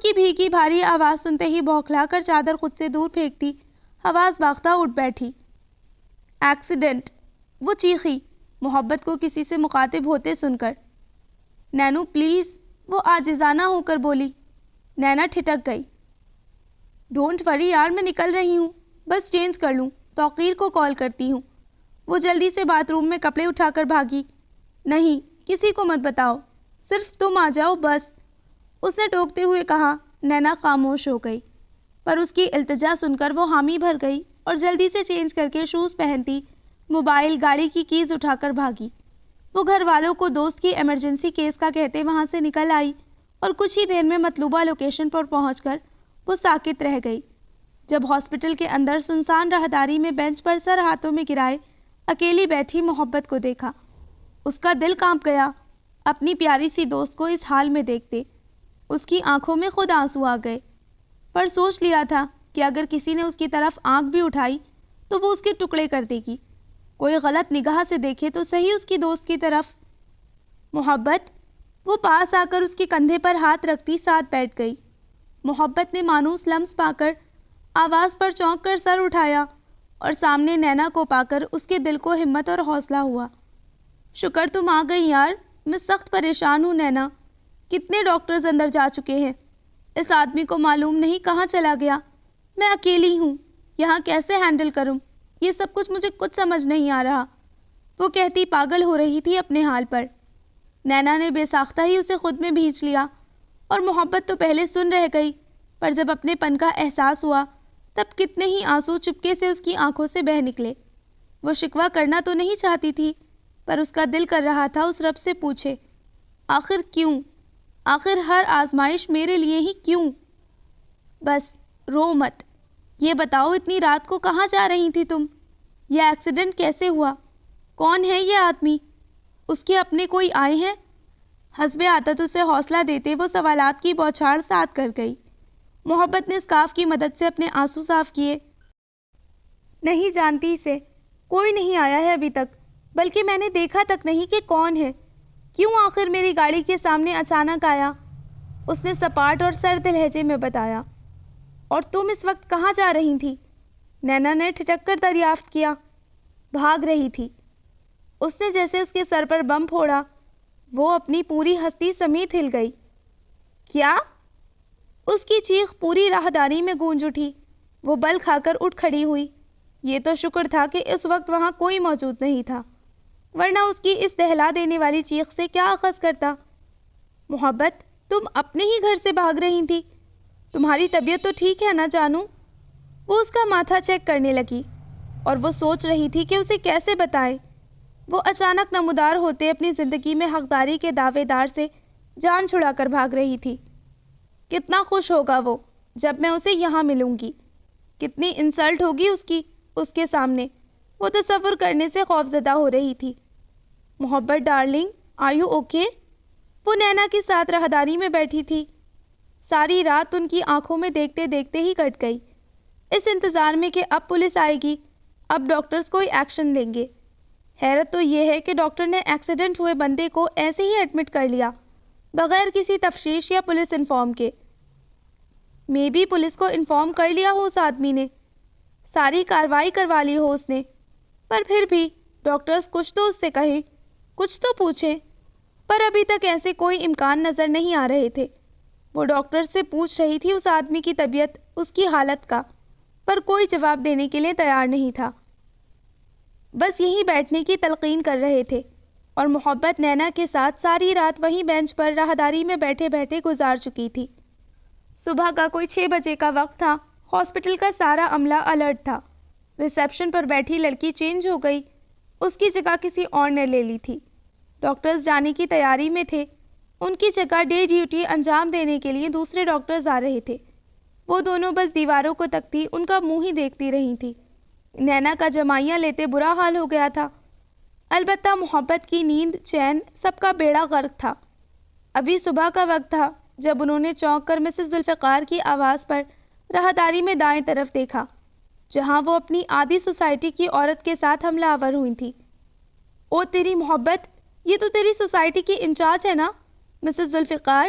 کی بھیگی بھاری آواز سنتے ہی بوکھلا کر چادر خود سے دور پھینکتی حواس باختہ اٹھ بیٹھی۔ ایکسیڈنٹ! وہ چیخی، محبت کو کسی سے مخاطب ہوتے سن کر۔ نینو پلیز، وہ عاجزانہ ہو کر بولی۔ نینا ٹھٹک گئی۔ ڈونٹ وری یار، میں نکل رہی ہوں، بس چینج کر لوں، توقیر کو کال کرتی ہوں۔ وہ جلدی سے باتھ روم میں کپڑے اٹھا کر بھاگی۔ نہیں، کسی کو مت بتاؤ، صرف تم آ جاؤ بس، اس نے ٹوکتے ہوئے کہا۔ نینا خاموش ہو گئی، پر اس کی التجا سن کر وہ حامی بھر گئی اور جلدی سے چینج کر کے شوز پہنتی موبائل گاڑی کی کیز اٹھا کر بھاگی۔ وہ گھر والوں کو دوست کی ایمرجنسی کیس کا کہتے وہاں سے نکل آئی اور کچھ ہی دیر میں مطلوبہ لوکیشن پر پہنچ کر وہ ساکت رہ گئی۔ جب ہاسپٹل کے اندر سنسان راہداری میں بینچ پر سر ہاتھوں میں گرائے اکیلی بیٹھی محبت کو دیکھا، اس کا دل کانپ گیا اپنی پیاری سی دوست کو اس حال میں دیکھتے۔ اس کی آنکھوں میں خود آنسو آ گئے، پر سوچ لیا تھا کہ اگر کسی نے اس کی طرف آنکھ بھی اٹھائی تو وہ اس کے ٹکڑے کر دے گی۔ کوئی غلط نگاہ سے دیکھے تو صحیح اس کی دوست کی طرف۔ محبت! وہ پاس آ کر اس کے کندھے پر ہاتھ رکھتی ساتھ بیٹھ گئی۔ محبت نے مانوس لمس پا کر آواز پر چونک کر سر اٹھایا اور سامنے نینا کو پا کر اس کے دل کو ہمت اور حوصلہ ہوا۔ شکر تم آ گئی یار، میں سخت پریشان ہوں نینا، کتنے ڈاکٹرز اندر جا چکے ہیں، اس آدمی کو معلوم نہیں کہاں چلا گیا، میں اکیلی ہوں، یہاں کیسے ہینڈل کروں، یہ سب کچھ مجھے سمجھ نہیں آ رہا، وہ کہتی پاگل ہو رہی تھی اپنے حال پر۔ نینا نے بے ساختہ ہی اسے خود میں بھینچ لیا اور محبت تو پہلے سن رہ گئی، پر جب اپنے پن کا احساس ہوا تب کتنے ہی آنسو چپکے سے اس کی آنکھوں سے بہہ نکلے۔ وہ شکوہ کرنا تو نہیں چاہتی تھی، پر اس کا دل کر رہا تھا اس رب سے پوچھے، آخر کیوں؟ آخر ہر آزمائش میرے لیے ہی کیوں؟ بس رو مت، یہ بتاؤ اتنی رات کو کہاں جا رہی تھی تم؟ یہ ایکسیڈنٹ کیسے ہوا؟ کون ہے یہ آدمی؟ اس کے اپنے کوئی آئے ہیں؟ حسب عادت اسے حوصلہ دیتے وہ سوالات کی بوچھاڑ ساتھ کر گئی۔ محبت نے اسکارف کی مدد سے اپنے آنسو صاف کیے۔ نہیں جانتی اسے، کوئی نہیں آیا ہے ابھی تک، بلکہ میں نے دیکھا تک نہیں کہ کون ہے، کیوں آخر میری گاڑی کے سامنے اچانک آیا، اس نے سپاٹ اور سرد لہجے میں بتایا۔ اور تم اس وقت کہاں جا رہی تھی؟ نینا نے ٹھٹک کر دریافت کیا۔ بھاگ رہی تھی، اس نے جیسے اس کے سر پر بم پھوڑا، وہ اپنی پوری ہستی سمیت ہل گئی۔ کیا؟ اس کی چیخ پوری راہداری میں گونج اٹھی۔ وہ بل کھا کر اٹھ کھڑی ہوئی۔ یہ تو شکر تھا کہ اس وقت وہاں کوئی موجود نہیں تھا، ورنہ اس کی اس دہلا دینے والی چیخ سے کیا اخذ کرتا۔ محبت، تم اپنے ہی گھر سے بھاگ رہی تھی، تمہاری طبیعت تو ٹھیک ہے نا جانو؟ وہ اس کا ماتھا چیک کرنے لگی اور وہ سوچ رہی تھی کہ اسے کیسے بتائے۔ وہ اچانک نمودار ہوتے اپنی زندگی میں حقداری کے دعوے دار سے جان چھڑا کر بھاگ رہی تھی۔ کتنا خوش ہوگا وہ جب میں اسے یہاں ملوں گی، کتنی انسلٹ ہوگی اس کے سامنے، وہ تصور کرنے سے خوفزدہ ہو رہی تھی۔ محبت ڈارلنگ، آر یو اوکے؟ وہ نینا کے ساتھ راہداری میں بیٹھی تھی۔ ساری رات ان کی آنکھوں میں دیکھتے دیکھتے ہی کٹ گئی، اس انتظار میں کہ اب پولیس آئے گی، اب ڈاکٹرز کوئی ایکشن لیں گے۔ حیرت تو یہ ہے کہ ڈاکٹر نے ایکسیڈنٹ ہوئے بندے کو ایسے ہی ایڈمٹ کر لیا، بغیر کسی تفتیش یا پولیس انفارم کے۔ مے بی پولیس کو انفارم کر لیا ہو اس آدمی نے، ساری کارروائی کروا لی ہو اس نے، پر پھر بھی ڈاکٹرز کچھ تو اس سے کہیں، کچھ تو پوچھیں، پر ابھی تک ایسے کوئی امکان نظر نہیں آ رہے تھے۔ وہ ڈاکٹر سے پوچھ رہی تھی اس آدمی کی طبیعت، اس کی حالت کا، پر کوئی جواب دینے کے لیے تیار نہیں تھا، بس یہیں بیٹھنے کی تلقین کر رہے تھے۔ اور محبت نینا کے ساتھ ساری رات وہیں بینچ پر راہداری میں بیٹھے بیٹھے گزار چکی تھی۔ صبح کا کوئی 6 بجے کا وقت تھا، ہاسپٹل کا سارا عملہ الرٹ تھا۔ ریسیپشن پر بیٹھی لڑکی چینج ہو گئی، اس کی جگہ کسی اور نے لے لی تھی۔ ڈاکٹرز جانے کی تیاری میں تھے، ان کی جگہ ڈے ڈیوٹی انجام دینے کے لیے دوسرے ڈاکٹرز آ رہے تھے۔ وہ دونوں بس دیواروں کو تکتی ان کا منہ ہی دیکھتی رہی تھی۔ نینا کا جمائیاں لیتے برا حال ہو گیا تھا، البتہ محبت کی نیند چین سب کا بیڑا غرق تھا۔ ابھی صبح کا وقت تھا جب انہوں نے چونک کر مسز ذوالفقار کی آواز پر راہداری میں دائیں طرف دیکھا، جہاں وہ اپنی آدھی سوسائٹی کی عورت کے ساتھ حملہ آور ہوئی تھی۔ او تیری محبت، یہ تو تیری سوسائٹی کی انچارج ہے نا، مسز ذوالفقار؟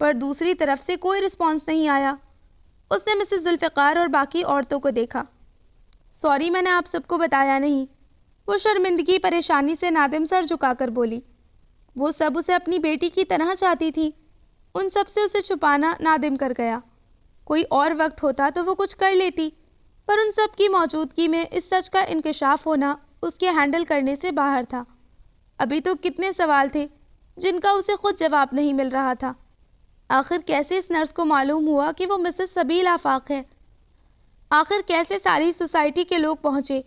پر دوسری طرف سے کوئی رسپانس نہیں آیا۔ اس نے مسز ذوالفقار اور باقی عورتوں کو دیکھا۔ سوری، میں نے آپ سب کو بتایا نہیں، وہ شرمندگی پریشانی سے نادم سر جھکا کر بولی۔ وہ سب اسے اپنی بیٹی کی طرح چاہتی تھی، ان سب سے اسے چھپانا نادم کر گیا۔ کوئی اور وقت ہوتا تو وہ کچھ کر لیتی، پر ان سب کی موجودگی میں اس سچ کا انکشاف ہونا اس کے ہینڈل کرنے سے باہر تھا۔ ابھی تو کتنے سوال تھے جن کا اسے خود جواب نہیں مل رہا تھا۔ آخر کیسے اس نرس کو معلوم ہوا کہ وہ مسز سبیل آفاق ہے؟ آخر کیسے ساری سوسائٹی کے لوگ پہنچے؟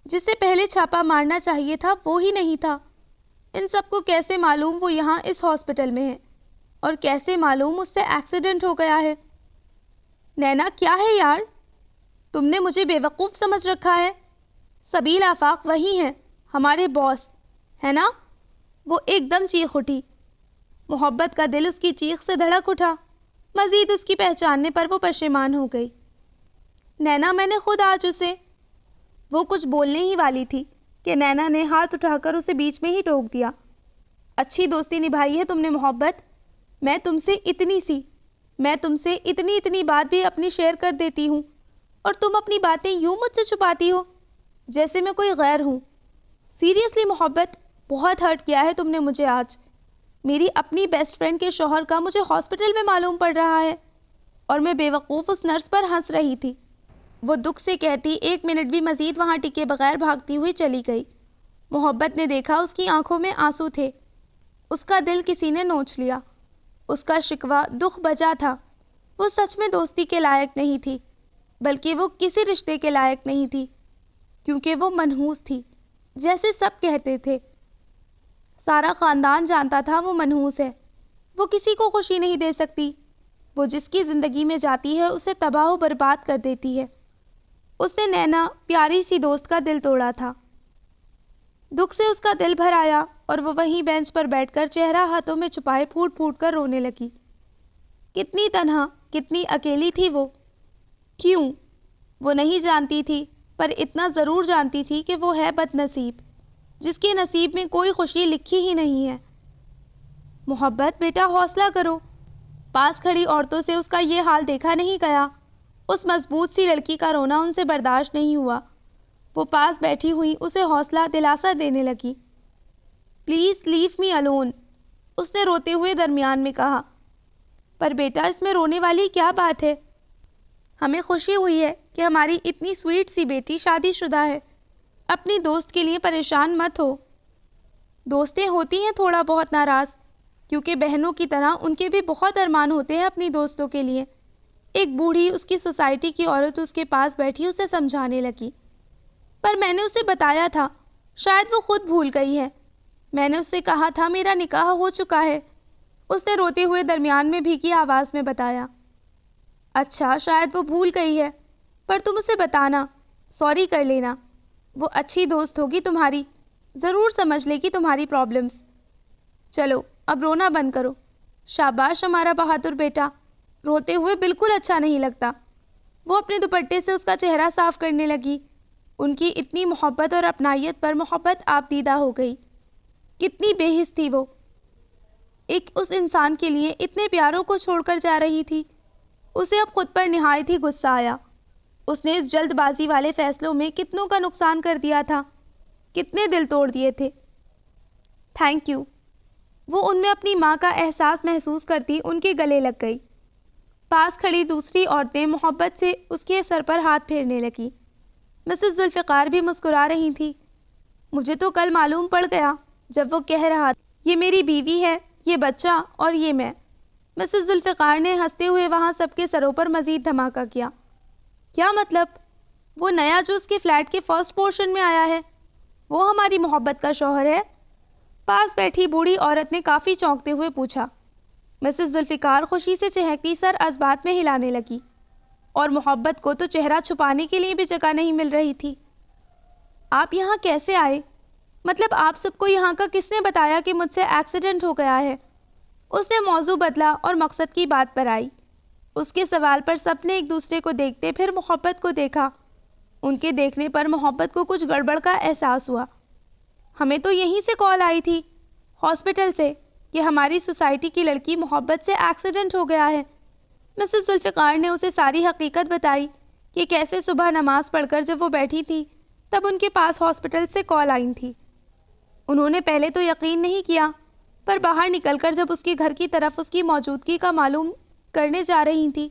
جسے پہلے چھاپا مارنا چاہیے تھا وہ ہی نہیں تھا۔ ان سب کو کیسے معلوم وہ یہاں اس ہاسپٹل میں ہے؟ اور کیسے معلوم اس سے ایکسیڈنٹ ہو گیا ہے؟ نینا، کیا ہے یار؟ تم نے مجھے بے وقوف سمجھ رکھا ہے؟ سبیل آفاق وہی ہیں، ہمارے باس، ہے نا؟ وہ ایک دم چیخ اٹھی۔ محبت کا دل اس کی چیخ سے دھڑک اٹھا۔ مزید اس کی پہچاننے پر وہ پشیمان ہو گئی۔ نینا، میں نے خود آج اسے… وہ کچھ بولنے ہی والی تھی کہ نینا نے ہاتھ اٹھا کر اسے بیچ میں ہی ٹوک دیا۔ اچھی دوستی نبھائی ہے تم نے محبت، میں تم سے اتنی بات بھی اپنی شیئر کر دیتی ہوں، اور تم اپنی باتیں یوں مجھ سے چھپاتی ہو جیسے میں کوئی غیر ہوں۔ سیریسلی محبت، بہت ہرٹ کیا ہے تم نے مجھے آج۔ میری اپنی بیسٹ فرینڈ کے شوہر کا مجھے ہاسپٹل میں معلوم پڑ رہا ہے، اور میں بے وقوف اس نرس پر ہنس رہی تھی۔ وہ دکھ سے کہتی ایک منٹ بھی مزید وہاں ٹکے بغیر بھاگتی ہوئی چلی گئی۔ محبت نے دیکھا اس کی آنکھوں میں آنسو تھے۔ اس کا دل کسی نے نوچ لیا۔ اس کا شکوہ دکھ بجا تھا۔ وہ سچ میں دوستی کے لائق نہیں تھی، بلکہ وہ کسی رشتے کے لائق نہیں تھی، کیونکہ وہ منحوس تھی، جیسے سب کہتے تھے۔ سارا خاندان جانتا تھا وہ منحوس ہے، وہ کسی کو خوشی نہیں دے سکتی، وہ جس کی زندگی میں جاتی ہے اسے تباہ و برباد کر دیتی ہے۔ اس نے نینا، پیاری سی دوست کا دل توڑا تھا۔ دکھ سے اس کا دل بھر آیا اور وہ وہیں بینچ پر بیٹھ کر چہرہ ہاتھوں میں چھپائے پھوٹ پھوٹ کر رونے لگی۔ کتنی تنہا، کتنی اکیلی تھی وہ۔ کیوں؟ وہ نہیں جانتی تھی، پر اتنا ضرور جانتی تھی کہ وہ ہے بد نصیب، جس کے نصیب میں کوئی خوشی لکھی ہی نہیں ہے۔ محبت بیٹا، حوصلہ کرو۔ پاس کھڑی عورتوں سے اس کا یہ حال دیکھا نہیں گیا۔ اس مضبوط سی لڑکی کا رونا ان سے برداشت نہیں ہوا۔ وہ پاس بیٹھی ہوئی اسے حوصلہ دلاسا دینے لگی۔ پلیز لیو می الون، اس نے روتے ہوئے درمیان میں کہا۔ پر بیٹا، اس میں رونے والی کیا بات ہے؟ ہمیں خوشی ہوئی ہے کہ ہماری اتنی سویٹ سی بیٹی شادی شدہ ہے۔ اپنی دوست کے لیے پریشان مت ہو۔ دوستیں ہوتی ہیں تھوڑا بہت ناراض، کیونکہ بہنوں کی طرح ان کے بھی بہت ارمان ہوتے ہیں اپنی دوستوں کے لیے۔ ایک بوڑھی اس کی سوسائٹی کی عورت اس کے پاس بیٹھی اسے سمجھانے لگی۔ پر میں نے اسے بتایا تھا، شاید وہ خود بھول گئی ہے۔ میں نے اس سے کہا تھا میرا نکاح ہو چکا ہے، اس نے روتے ہوئے درمیان میں بھیگی آواز میں بتایا۔ اچھا، شاید وہ بھول گئی ہے، پر تم اسے بتانا، سوری کر لینا۔ وہ اچھی دوست ہوگی تمہاری، ضرور سمجھ لے گی تمہاری پرابلمز۔ چلو اب رونا بند کرو۔ شاباش ہمارا بہادر بیٹا، روتے ہوئے بالکل اچھا نہیں لگتا۔ وہ اپنے دوپٹے سے اس کا چہرہ صاف کرنے لگی۔ ان کی اتنی محبت اور اپنائیت پر محبت آپ دیدہ ہو گئی۔ کتنی بے حس تھی وہ، ایک اس انسان کے لیے اتنے پیاروں کو چھوڑ کر جا رہی تھی۔ اسے اب خود پر نہایت ہی غصہ آیا۔ اس نے اس جلد بازی والے فیصلوں میں کتنوں کا نقصان کر دیا تھا، کتنے دل توڑ دیے تھے۔ تھینک یو، وہ ان میں اپنی ماں کا احساس محسوس کرتی ان کے گلے لگ گئی۔ پاس کھڑی دوسری عورتیں محبت سے اس کے سر پر ہاتھ پھیرنے لگی۔ مسز ذوالفقار بھی مسکرا رہی تھی۔ مجھے تو کل معلوم پڑ گیا جب وہ کہہ رہا یہ میری بیوی ہے، یہ بچہ اور یہ میں۔ مسز ذوالفقار نے ہنستے ہوئے وہاں سب کے سروں پر مزید دھماکہ کیا۔ کیا مطلب؟ وہ نیا جو اس کے فلیٹ کے فرسٹ پورشن میں آیا ہے، وہ ہماری محبت کا شوہر ہے؟ پاس بیٹھی بوڑھی عورت نے کافی چونکتے ہوئے پوچھا۔ مسز ذوالفقار خوشی سے چہکتی سر اس بات میں ہلانے لگی، اور محبت کو تو چہرہ چھپانے کے لیے بھی جگہ نہیں مل رہی تھی۔ آپ یہاں کیسے آئے؟ مطلب آپ سب کو یہاں کا کس نے بتایا کہ مجھ سے ایکسیڈنٹ ہو گیا ہے؟ اس نے موضوع بدلا اور مقصد کی بات پر آئی۔ اس کے سوال پر سب نے ایک دوسرے کو دیکھتے پھر محبت کو دیکھا۔ ان کے دیکھنے پر محبت کو کچھ گڑبڑ کا احساس ہوا۔ ہمیں تو یہیں سے کال آئی تھی، ہاسپٹل سے، کہ ہماری سوسائٹی کی لڑکی محبت سے ایکسیڈنٹ ہو گیا ہے۔ مسز ذوالفقار نے اسے ساری حقیقت بتائی کہ کیسے صبح نماز پڑھ کر جب وہ بیٹھی تھی تب ان کے پاس ہاسپٹل سے کال آئی تھی۔ انہوں نے پہلے تو یقین نہیں کیا، پر باہر نکل کر جب اس کے گھر کی طرف اس کی موجودگی کا معلوم کرنے جا رہی تھی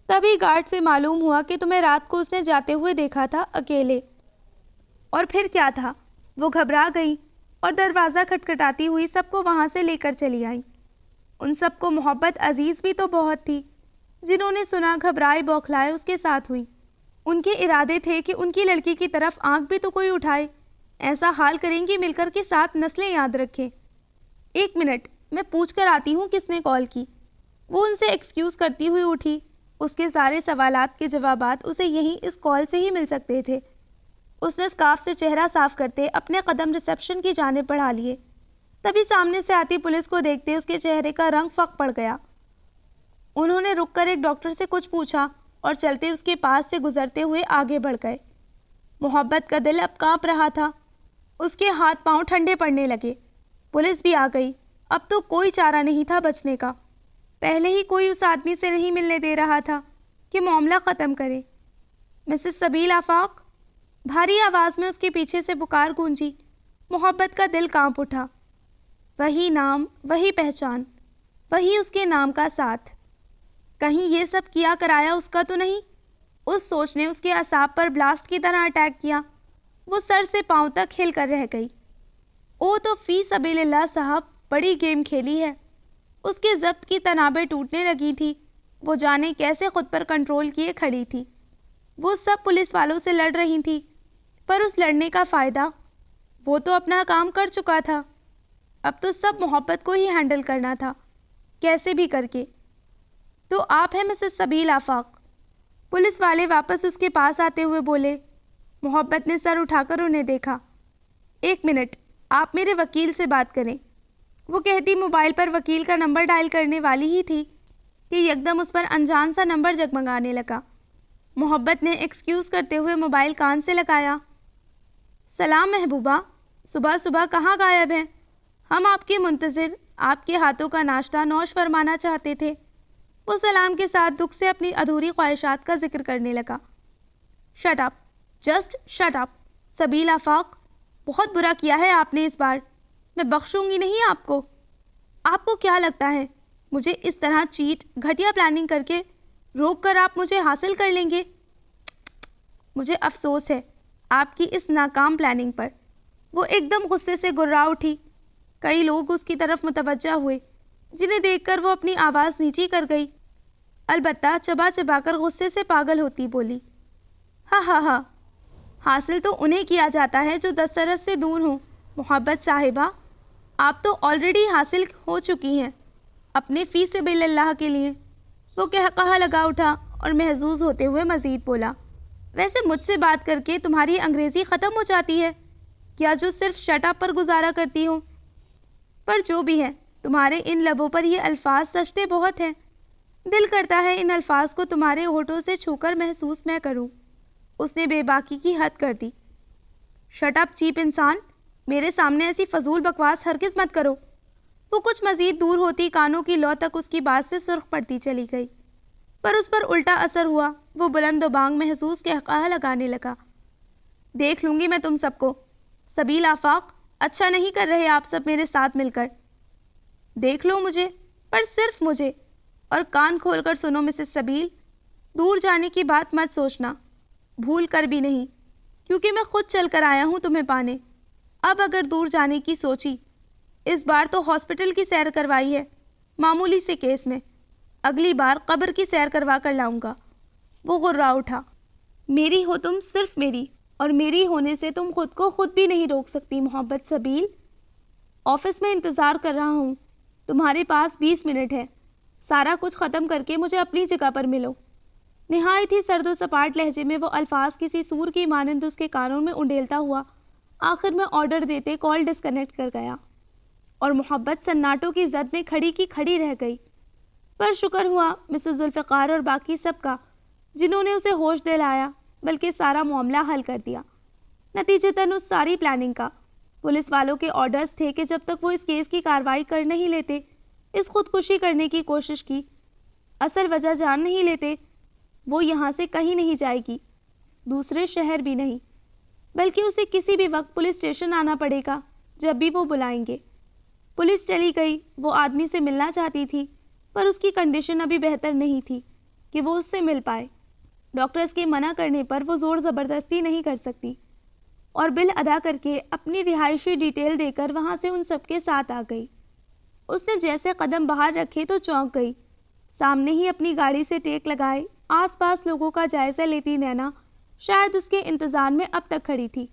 تبھی گارڈ سے معلوم ہوا کہ تمہیں رات کو اس نے جاتے ہوئے دیکھا تھا اکیلے۔ اور پھر کیا تھا؟ وہ گھبرا گئی اور دروازہ کھٹکھٹاتی ہوئی سب کو وہاں سے لے کر چلی آئی۔ ان سب کو محبت عزیز بھی تو بہت تھی، جنہوں نے سنا گھبرائے بوکھلائے اس کے ساتھ ہوئی۔ ان کے ارادے تھے کہ ان کی لڑکی کی طرف آنکھ بھی تو کوئی اٹھائے، ایسا حال کریں گی مل کر کے 7 نسلیں یاد رکھیں۔ 1 منٹ، میں پوچھ کر آتی ہوں کس نے کال کی۔ وہ ان سے ایکسکیوز کرتی ہوئی اٹھی۔ اس کے سارے سوالات کے جوابات اسے یہیں اس کال سے ہی مل سکتے تھے۔ اس نے اسکارف سے چہرہ صاف کرتے اپنے قدم ریسیپشن کی جانب بڑھا لیے، تبھی سامنے سے آتی پولیس کو دیکھتے اس کے چہرے کا رنگ فق پڑ گیا۔ انہوں نے رک کر ایک ڈاکٹر سے کچھ پوچھا اور چلتے اس کے پاس سے گزرتے ہوئے آگے بڑھ گئے۔ محبت کا دل اب کانپ رہا تھا، اس کے ہاتھ پاؤں ٹھنڈے پڑنے لگے۔ پولیس بھی آ گئی، اب تو کوئی چارہ نہیں تھا بچنے کا۔ پہلے ہی کوئی اس آدمی سے نہیں ملنے دے رہا تھا کہ معاملہ ختم کرے۔ مسز سبیل آفاق، بھاری آواز میں اس کے پیچھے سے پکار گونجی۔ محبت کا دل کانپ اٹھا۔ وہی نام، وہی پہچان، وہی اس کے نام کا ساتھ۔ کہیں یہ سب کیا کرایا اس کا تو نہیں؟ اس سوچ نے اس کے اعصاب پر بلاسٹ کی طرح اٹیک کیا۔ وہ سر سے پاؤں تک ہل کر رہ گئی۔ او تو فی سبیل اللہ صاحب، بڑی گیم کھیلی ہے۔ اس کے ضبط کی تنابیں ٹوٹنے لگی تھی۔ وہ جانے کیسے خود پر کنٹرول کیے کھڑی تھی۔ وہ سب پولیس والوں سے لڑ رہی تھی، پر اس لڑنے کا فائدہ؟ وہ تو اپنا کام کر چکا تھا، اب تو سب محبت کو ہی ہینڈل کرنا تھا، کیسے بھی کر کے۔ تو آپ ہیں مسز سبیل آفاق؟ پولیس والے واپس اس کے پاس آتے ہوئے بولے۔ محبت نے سر اٹھا کر انہیں دیکھا۔ 1 منٹ، آپ میرے وکیل سے بات کریں۔ وہ کہتی موبائل پر وکیل کا نمبر ڈائل کرنے والی ہی تھی کہ یکدم اس پر انجان سا نمبر جگمگانے لگا۔ محبت نے ایکسکیوز کرتے ہوئے موبائل کان سے لگایا۔ سلام محبوبہ، صبح صبح کہاں غائب ہیں؟ ہم آپ کے منتظر، آپ کے ہاتھوں کا ناشتہ نوش فرمانا چاہتے تھے۔ وہ سلام کے ساتھ دکھ سے اپنی ادھوری خواہشات کا ذکر کرنے لگا۔ Shut up, just shut up, سبیل آفاق، بہت برا کیا ہے آپ نے اس بار، میں بخشوں گی نہیں آپ کو۔ آپ کو کیا لگتا ہے مجھے اس طرح چیٹ، گھٹیا پلاننگ کر کے روک کر آپ مجھے حاصل کر لیں گے؟ مجھے افسوس ہے آپ کی اس ناکام پلاننگ پر۔ وہ ایک دم غصے سے گرا اٹھی۔ کئی لوگ اس کی طرف متوجہ ہوئے، جنہیں دیکھ کر وہ اپنی آواز نیچی کر گئی، البتہ چبا چبا کر غصے سے پاگل ہوتی بولی، ہاں ہاں ہاں، حاصل تو انہیں کیا جاتا ہے جو دسترس سے دور ہوں۔ محبت صاحبہ، آپ تو آلریڈی حاصل ہو چکی ہیں اپنے فی سبیل اللہ کے لیے۔ وہ قہقہہ لگا اٹھا اور محظوظ ہوتے ہوئے مزید بولا، ویسے مجھ سے بات کر کے تمہاری انگریزی ختم ہو جاتی ہے کیا جو صرف شٹ اپ پر گزارا کرتی ہوں؟ پر جو بھی ہے، تمہارے ان لبوں پر یہ الفاظ سجتے بہت ہیں۔ دل کرتا ہے ان الفاظ کو تمہارے ہونٹوں سے چھو کر محسوس میں کروں۔ اس نے بے باکی کی حد کر دی۔ شٹ اپ چیپ انسان، میرے سامنے ایسی فضول بکواس ہرگز مت کرو۔ وہ کچھ مزید دور ہوتی کانوں کی لو تک اس کی بات سے سرخ پڑتی چلی گئی، پر اس پر الٹا اثر ہوا۔ وہ بلند و بانگ محسوس قہقہہ لگانے لگا۔ دیکھ لوں گی میں تم سب کو۔ سبیل آفاق، اچھا نہیں کر رہے آپ سب میرے ساتھ مل کر۔ دیکھ لو مجھے، پر صرف مجھے، اور کان کھول کر سنو مسز سبیل، دور جانے کی بات مت سوچنا، بھول کر بھی نہیں، کیونکہ میں خود چل کر آیا ہوں تمہیں پانے۔ اب اگر دور جانے کی سوچی، اس بار تو ہاسپٹل کی سیر کروائی ہے، معمولی سے کیس میں، اگلی بار قبر کی سیر کروا کر لاؤں گا۔ وہ غرا اٹھا۔ میری ہو تم، صرف میری، اور میری ہونے سے تم خود کو خود بھی نہیں روک سکتی محبت سبیل۔ آفس میں انتظار کر رہا ہوں، تمہارے پاس 20 منٹ ہے، سارا کچھ ختم کر کے مجھے اپنی جگہ پر ملو۔ نہایت ہی سرد و سپاٹ لہجے میں وہ الفاظ کسی سور کی مانند اس کے کانوں میں انڈیلتا ہوا آخر میں آرڈر دیتے کال ڈسکنیکٹ کر گیا، اور محبت سناٹوں کی زد میں کھڑی کی کھڑی رہ گئی۔ پر شکر ہوا مسز ذوالفقار اور باقی سب کا، جنہوں نے اسے ہوش دلایا، بلکہ سارا معاملہ حل کر دیا۔ نتیجتاً اس ساری پلاننگ کا پولیس والوں کے آرڈرز تھے کہ جب تک وہ اس کیس کی کارروائی کر نہیں لیتے، اس خودکشی کرنے کی کوشش کی اصل وجہ جان نہیں لیتے، وہ یہاں سے کہیں نہیں جائے گی، دوسرے شہر بھی نہیں، بلکہ اسے کسی بھی وقت پولیس اسٹیشن آنا پڑے گا جب بھی وہ بلائیں گے۔ پولیس چلی گئی۔ وہ آدمی سے ملنا چاہتی تھی، پر اس کی کنڈیشن ابھی بہتر نہیں تھی کہ وہ اس سے مل پائے۔ ڈاکٹرز کے منع کرنے پر وہ زور زبردستی نہیں کر سکتی، اور بل ادا کر کے اپنی رہائشی ڈیٹیل دے کر وہاں سے ان سب کے ساتھ آ گئی۔ اس نے جیسے قدم باہر رکھے تو چونک گئی۔ سامنے ہی اپنی گاڑی سے ٹیک لگائے آس پاس لوگوں کا جائزہ لیتی نینا شاید اس کے انتظار میں اب تک کھڑی تھی،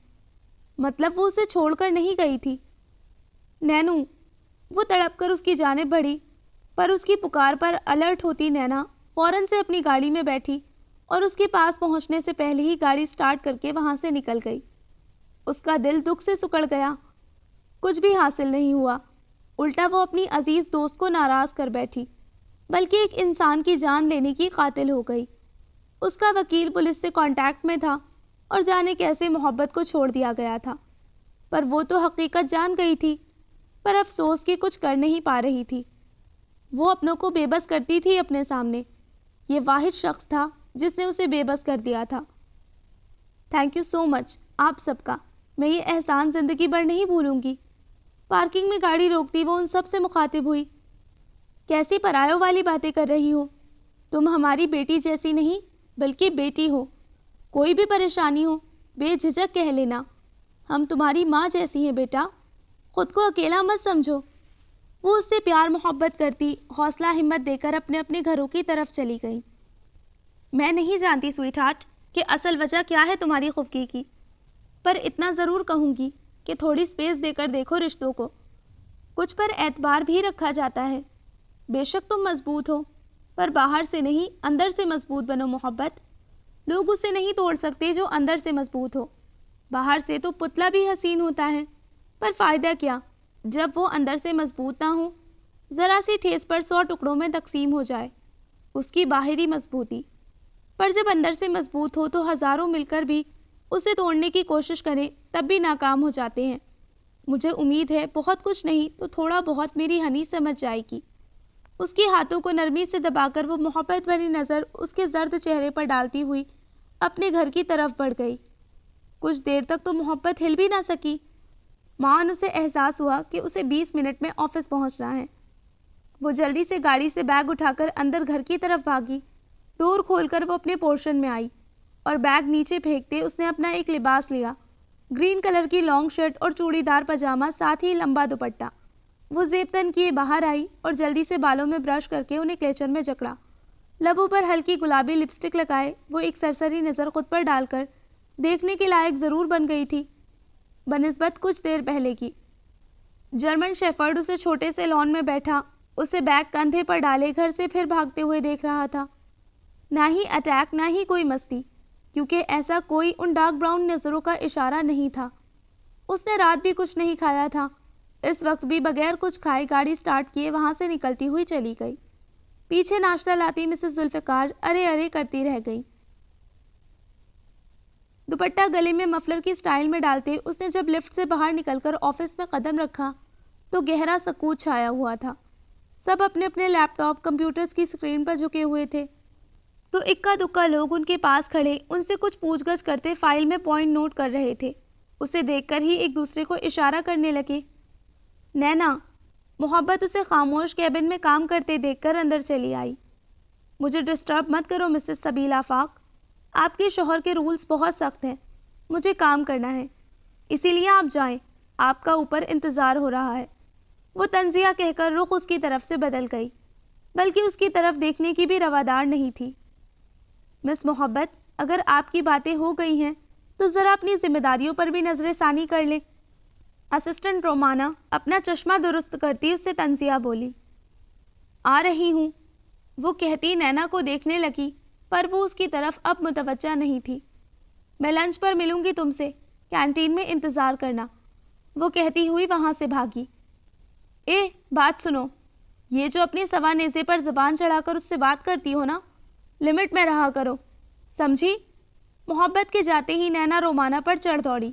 مطلب وہ اسے چھوڑ کر نہیں گئی تھی۔ نینو، وہ تڑپ کر اس کی جانب بڑھی، پر اس کی پکار پر الرٹ ہوتی نینا فوراً سے اپنی گاڑی میں بیٹھی اور اس کے پاس پہنچنے سے پہلے ہی گاڑی سٹارٹ کر کے وہاں سے نکل گئی۔ اس کا دل دکھ سے سکڑ گیا۔ کچھ بھی حاصل نہیں ہوا، الٹا وہ اپنی عزیز دوست کو ناراض کر بیٹھی، بلکہ ایک انسان کی جان لینے کی قاتل ہو گئی۔ اس کا وکیل پولیس سے کانٹیکٹ میں تھا اور جانے کیسے محبت کو چھوڑ دیا گیا تھا، پر وہ تو حقیقت جان گئی تھی، پر افسوس کہ کچھ کر نہیں پا رہی تھی۔ وہ اپنوں کو بے بس کرتی تھی اپنے سامنے۔ یہ واحد شخص تھا جس نے اسے بے بس کر دیا تھا۔ تھینک یو سو مچ آپ سب کا، میں یہ احسان زندگی بھر نہیں بھولوں گی۔ پارکنگ میں گاڑی روکتی وہ ان سب سے مخاطب ہوئی۔ کیسی پرایوں والی باتیں کر رہی ہو؟ تم ہماری بیٹی جیسی نہیں بلکہ بیٹی ہو، کوئی بھی پریشانی ہو بے جھجک کہہ لینا، ہم تمہاری ماں جیسی ہیں بیٹا، خود کو اکیلا مت سمجھو۔ وہ اس سے پیار محبت کرتی حوصلہ ہمت دے کر اپنے اپنے گھروں کی طرف چلی گئی۔ میں نہیں جانتی سویٹ ہارٹ کہ اصل وجہ کیا ہے تمہاری خفگی کی، پر اتنا ضرور کہوں گی کہ تھوڑی سپیس دے کر دیکھو رشتوں کو، کچھ پر اعتبار بھی رکھا جاتا ہے۔ بے شک تم مضبوط ہو، پر باہر سے نہیں اندر سے مضبوط بنو محبت۔ لوگ اسے نہیں توڑ سکتے جو اندر سے مضبوط ہو۔ باہر سے تو پتلا بھی حسین ہوتا ہے، پر فائدہ کیا جب وہ اندر سے مضبوط نہ ہو، ذرا سی ٹھیس پر 100 ٹکڑوں میں تقسیم ہو جائے اس کی باہری مضبوطی، پر جب اندر سے مضبوط ہو تو ہزاروں مل کر بھی اسے توڑنے کی کوشش کریں تب بھی ناکام ہو جاتے ہیں۔ مجھے امید ہے بہت کچھ نہیں تو تھوڑا بہت میری ہنی سمجھ جائے گی۔ اس کے ہاتھوں کو نرمی سے دبا کر وہ محبت بھری نظر اس کے زرد چہرے پر ڈالتی ہوئی اپنے گھر کی طرف بڑھ گئی۔ کچھ دیر تک تو محبت ہل بھی نہ سکی۔ مان اسے احساس ہوا کہ اسے 20 منٹ میں آفس پہنچنا ہے۔ وہ جلدی سے گاڑی سے بیگ اٹھا کر اندر گھر کی طرف بھاگی۔ ڈور کھول کر وہ اپنے پورشن میں آئی اور بیگ نیچے پھینکتے اس نے اپنا ایک لباس لیا، گرین کلر کی لانگ شرٹ اور چوڑی دار پاجامہ، ساتھ ہی لمبا دوپٹہ۔ وہ زیب تن کیے باہر آئی اور جلدی سے بالوں میں برش کر کے انہیں کلیچر میں جکڑا۔ لبوں پر ہلکی گلابی لپسٹک لگائے وہ ایک سرسری نظر خود پر ڈال کر دیکھنے کے لائق ضرور بن گئی تھی بنسبت کچھ دیر پہلے کی۔ جرمن شیفرڈ اسے چھوٹے سے لان میں بیٹھا اسے بیگ کندھے پر ڈالے گھر سے پھر بھاگتے ہوئے دیکھ رہا تھا۔ نہ ہی اٹیک نہ ہی کوئی مستی، کیونکہ ایسا کوئی ان ڈارک براؤن نظروں کا اشارہ نہیں تھا۔ اس نے رات بھی کچھ نہیں کھایا تھا۔ اس وقت بھی بغیر کچھ کھائے گاڑی سٹارٹ کیے وہاں سے نکلتی ہوئی چلی گئی۔ پیچھے ناشتہ لاتی مسز ذوالفقار ارے ارے کرتی رہ گئی۔ دوپٹہ گلے میں مفلر کی سٹائل میں ڈالتے اس نے جب لفٹ سے باہر نکل کر آفس میں قدم رکھا تو گہرا سکوت چھایا ہوا تھا۔ سب اپنے اپنے لیپ ٹاپ کمپیوٹرز کی اسکرین پر جھکے ہوئے تھے، تو اکا دکا لوگ ان کے پاس کھڑے ان سے کچھ پوچھ گچھ کرتے فائل میں پوائنٹ نوٹ کر رہے تھے۔ اسے دیکھ کر ہی ایک دوسرے کو اشارہ کرنے لگے۔ نینا، محبت اسے خاموش کیبن میں کام کرتے دیکھ کر اندر چلی آئی۔ مجھے ڈسٹرب مت کرو مسز سبیل آفاق، آپ کے شوہر کے رولز بہت سخت ہیں، مجھے کام کرنا ہے، اسی لیے آپ جائیں، آپ کا اوپر انتظار ہو رہا ہے۔ وہ طنزیہ کہہ کر رخ اس کی طرف سے بدل گئی، بلکہ اس کی طرف دیکھنے کی بھی روادار نہیں تھی۔ مس محبت، اگر آپ کی باتیں ہو گئی ہیں تو ذرا اپنی ذمہ داریوں پر بھی نظر ثانی کر لیں۔ اسسٹنٹ رومانا اپنا چشمہ درست کرتی اس سے طنزیہ بولی۔ آ رہی ہوں، وہ کہتی نینا کو دیکھنے لگی، پر وہ اس کی طرف اب متوجہ نہیں تھی۔ میں لنچ پر ملوں گی تم سے، کینٹین میں انتظار کرنا، وہ کہتی ہوئی وہاں سے بھاگی۔ بات سنو، یہ جو اپنے سوا نیزے پر زبان چڑھا کر اس سے بات کرتی ہو نا، لمٹ میں رہا کرو، سمجھی؟ محبت کے جاتے ہی نینا رومانا پر چڑھ دوڑی۔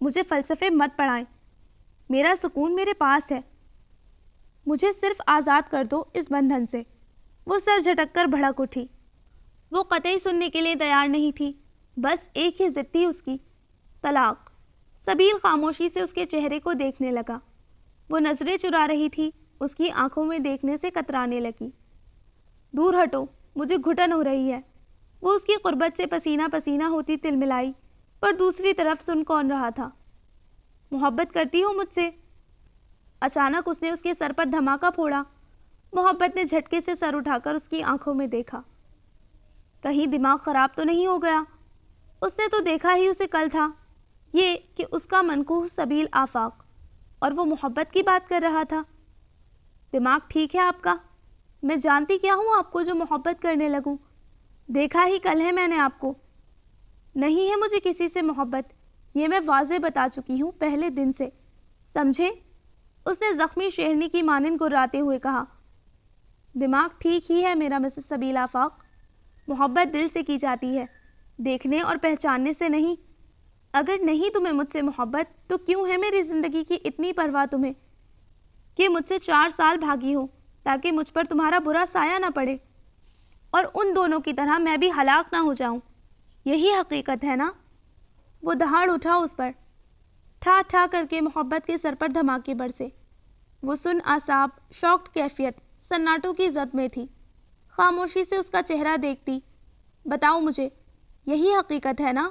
مجھے فلسفے مت پڑھائیں، میرا سکون میرے پاس ہے، مجھے صرف آزاد کر دو اس بندھن سے۔ وہ سر جھٹک کر بھڑک اٹھی۔ وہ قطعی سننے کے لیے تیار نہیں تھی، بس ایک ہی ضد تھی اس کی، طلاق۔ سبیل خاموشی سے اس کے چہرے کو دیکھنے لگا۔ وہ نظریں چرا رہی تھی، اس کی آنکھوں میں دیکھنے سے کترانے لگی۔ دور ہٹو، مجھے گھٹن ہو رہی ہے۔ وہ اس کی قربت سے پسینہ پسینہ ہوتی تلملائی، پر دوسری طرف سن کون رہا تھا؟ محبت کرتی ہو مجھ سے؟ اچانک اس نے اس کے سر پر دھماکہ پھوڑا۔ محبت نے جھٹکے سے سر اٹھا کر اس کی آنکھوں میں دیکھا۔ کہیں دماغ خراب تو نہیں ہو گیا؟ اس نے تو دیکھا ہی اسے کل تھا، یہ کہ اس کا منکوہ سبیل آفاق، اور وہ محبت کی بات کر رہا تھا۔ دماغ ٹھیک ہے آپ کا؟ میں جانتی کیا ہوں آپ کو جو محبت کرنے لگوں؟ دیکھا ہی کل ہے میں نے آپ کو۔ نہیں ہے مجھے کسی سے محبت، یہ میں واضح بتا چکی ہوں پہلے دن سے، سمجھے؟ اس نے زخمی شیرنی کی مانند گراتے ہوئے کہا۔ دماغ ٹھیک ہی ہے میرا مسز سبیل آفاق، محبت دل سے کی جاتی ہے، دیکھنے اور پہچاننے سے نہیں۔ اگر نہیں تمہیں مجھ سے محبت تو کیوں ہے میری زندگی کی اتنی پرواہ تمہیں کہ مجھ سے 4 سال بھاگی ہو تاکہ مجھ پر تمہارا برا سایہ نہ پڑے اور ان دونوں کی طرح میں بھی ہلاک نہ ہو جاؤں؟ یہی حقیقت ہے نا؟ وہ دہاڑ اٹھا اس پر، ٹھا ٹھا کر کے محبت کے سر پر دھماکے برسے۔ وہ سن اعصاب، شاکڈ کیفیت، سناٹوں کی زد میں تھی۔ خاموشی سے اس کا چہرہ دیکھتی۔ بتاؤ مجھے، یہی حقیقت ہے نا؟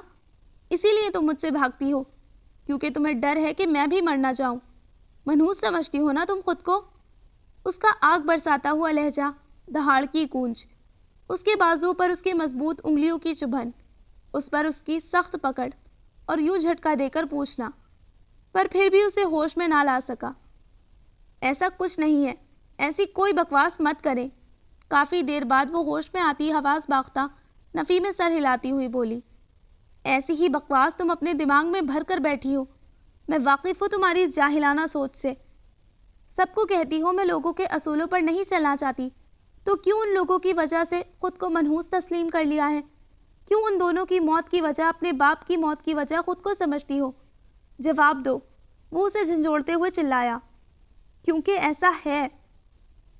اسی لیے تم مجھ سے بھاگتی ہو، کیونکہ تمہیں ڈر ہے کہ میں بھی مر نہ جاؤں۔ منحوس سمجھتی ہو نا تم خود کو؟ اس کا آگ برساتا ہوا لہجہ، دہاڑ کی گونج، اس کے بازو پر اس کے مضبوط انگلیوں کی چبھن، اس پر اس کی سخت پکڑ، اور یوں جھٹکا دے کر پوچھنا، پر پھر بھی اسے ہوش میں نہ لا سکا۔ ایسا کچھ نہیں ہے، ایسی کوئی بکواس مت کریں۔ کافی دیر بعد وہ ہوش میں آتی حواس باختہ نفی میں سر ہلاتی ہوئی بولی، ایسی ہی بکواس تم اپنے دماغ میں بھر کر بیٹھی ہو۔ میں واقف ہوں تمہاری اس جاہلانہ سوچ سے۔ سب کو کہتی ہو میں لوگوں کے اصولوں پر نہیں چلنا چاہتی، تو کیوں ان لوگوں کی وجہ سے خود کو منحوس تسلیم کر لیا ہے؟ کیوں ان دونوں کی موت کی وجہ اپنے باپ کی موت کی وجہ خود کو سمجھتی ہو؟ جواب دو۔ وہ اسے جھنجھوڑتے ہوئے چلایا۔ کیونکہ ایسا ہے۔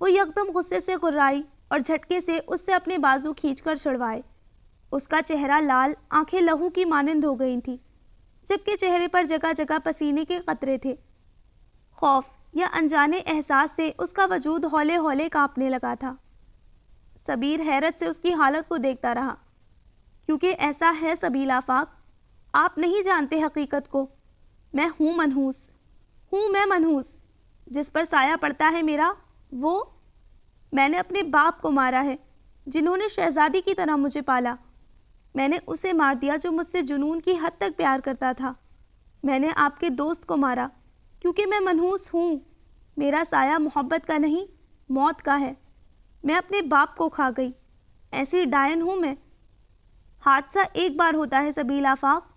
وہ یکدم غصے سے گرائی اور جھٹکے سے اس سے اپنے بازو کھینچ کر چھڑوائے۔ اس کا چہرہ لال، آنکھیں لہو کی مانند ہو گئی تھیں، جبکہ چہرے پر جگہ جگہ پسینے کے قطرے تھے۔ خوف یا انجانے احساس سے اس کا وجود ہولے ہولے کانپنے لگا تھا۔ سبیر حیرت سے اس کی حالت کو دیکھتا رہا۔ کیونکہ ایسا ہے سبیل آفاق، آپ نہیں جانتے حقیقت کو۔ میں ہوں منحوس، میں منحوس۔ جس پر سایہ پڑتا ہے میرا، وہ میں نے اپنے باپ کو مارا ہے، جنہوں نے شہزادی کی طرح مجھے پالا۔ میں نے اسے مار دیا جو مجھ سے جنون کی حد تک پیار کرتا تھا۔ میں نے آپ کے دوست کو مارا، کیونکہ میں منحوس ہوں۔ میرا سایہ محبت کا نہیں، موت کا ہے۔ میں اپنے باپ کو کھا گئی، ایسی ڈائن ہوں میں۔ حادثہ ایک بار ہوتا ہے سبیل آفاق،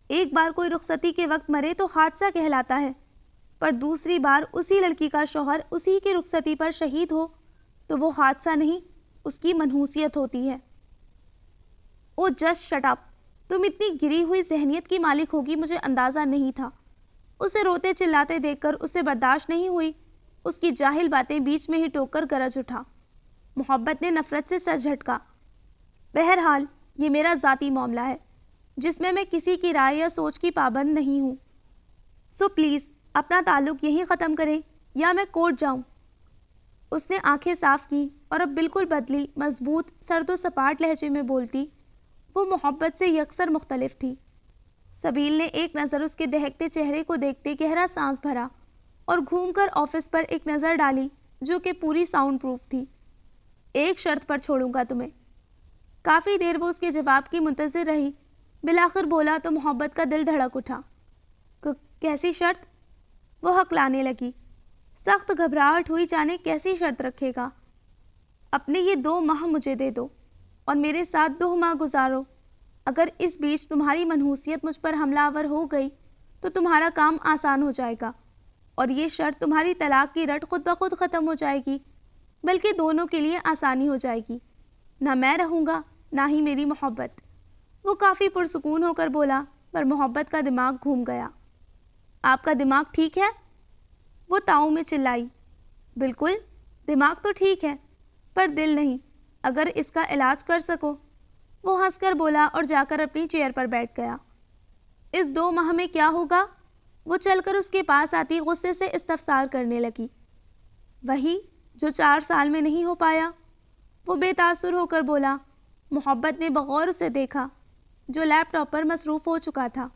ایک بار کوئی رخصتی کے وقت مرے تو حادثہ کہلاتا ہے، پر دوسری بار اسی لڑکی کا شوہر اسی کی رخصتی پر شہید ہو تو وہ حادثہ نہیں، اس کی منحوسیت ہوتی ہے۔ او جسٹ شٹ اپ، تم اتنی گری ہوئی ذہنیت کی مالک ہوگی مجھے اندازہ نہیں تھا۔ اسے روتے چلاتے دیکھ کر اسے برداشت نہیں ہوئی، اس کی جاہل باتیں بیچ میں ہی ٹوک کر گرج اٹھا۔ محبت نے نفرت سے سر جھٹکا۔ بہرحال یہ میرا ذاتی معاملہ ہے، جس میں کسی کی رائے یا سوچ کی پابند نہیں ہوں، سو پلیز اپنا تعلق یہی ختم کریں یا میں کورٹ جاؤں۔ اس نے آنکھیں صاف کی اور اب بالکل بدلی، مضبوط، سرد و سپاٹ لہجے میں بولتی، وہ محبت سے یکسر مختلف تھی۔ سبیل نے ایک نظر اس کے دہکتے چہرے کو دیکھتے گہرا سانس بھرا اور گھوم کر آفس پر ایک نظر ڈالی جو کہ پوری ساؤنڈ پروف تھی۔ ایک شرط پر چھوڑوں گا تمہیں۔ کافی دیر وہ اس کے جواب کی منتظر رہی، بالآخر بولا تو محبت کا دل دھڑک اٹھا۔ کیسی شرط؟ وہ ہکلانے لگی۔ سخت گھبراہٹ ہوئی، جانے کیسی شرط رکھے گا۔ اپنے یہ 2 ماہ مجھے دے دو اور میرے ساتھ 2 ماہ گزارو۔ اگر اس بیچ تمہاری منحوسیت مجھ پر حملہ آور ہو گئی تو تمہارا کام آسان ہو جائے گا، اور یہ شرط تمہاری طلاق کی رٹ خود بخود ختم ہو جائے گی، بلکہ دونوں کے لیے آسانی ہو جائے گی۔ نہ میں رہوں گا، نہ ہی میری محبت۔ وہ کافی پرسکون ہو کر بولا، پر محبت کا دماغ گھوم گیا۔ آپ کا دماغ ٹھیک ہے؟ وہ تاؤں میں چلائی۔ بالکل، دماغ تو ٹھیک ہے پر دل نہیں، اگر اس کا علاج کر سکو۔ وہ ہنس کر بولا اور جا کر اپنی چیئر پر بیٹھ گیا۔ اس 2 ماہ میں کیا ہوگا؟ وہ چل کر اس کے پاس آتی غصے سے استفسار کرنے لگی۔ وہی جو 4 سال میں نہیں ہو پایا، وہ بے تاثر ہو کر بولا۔ محبت نے بغور اسے دیکھا جو لیپ ٹاپ پر مصروف ہو چکا تھا۔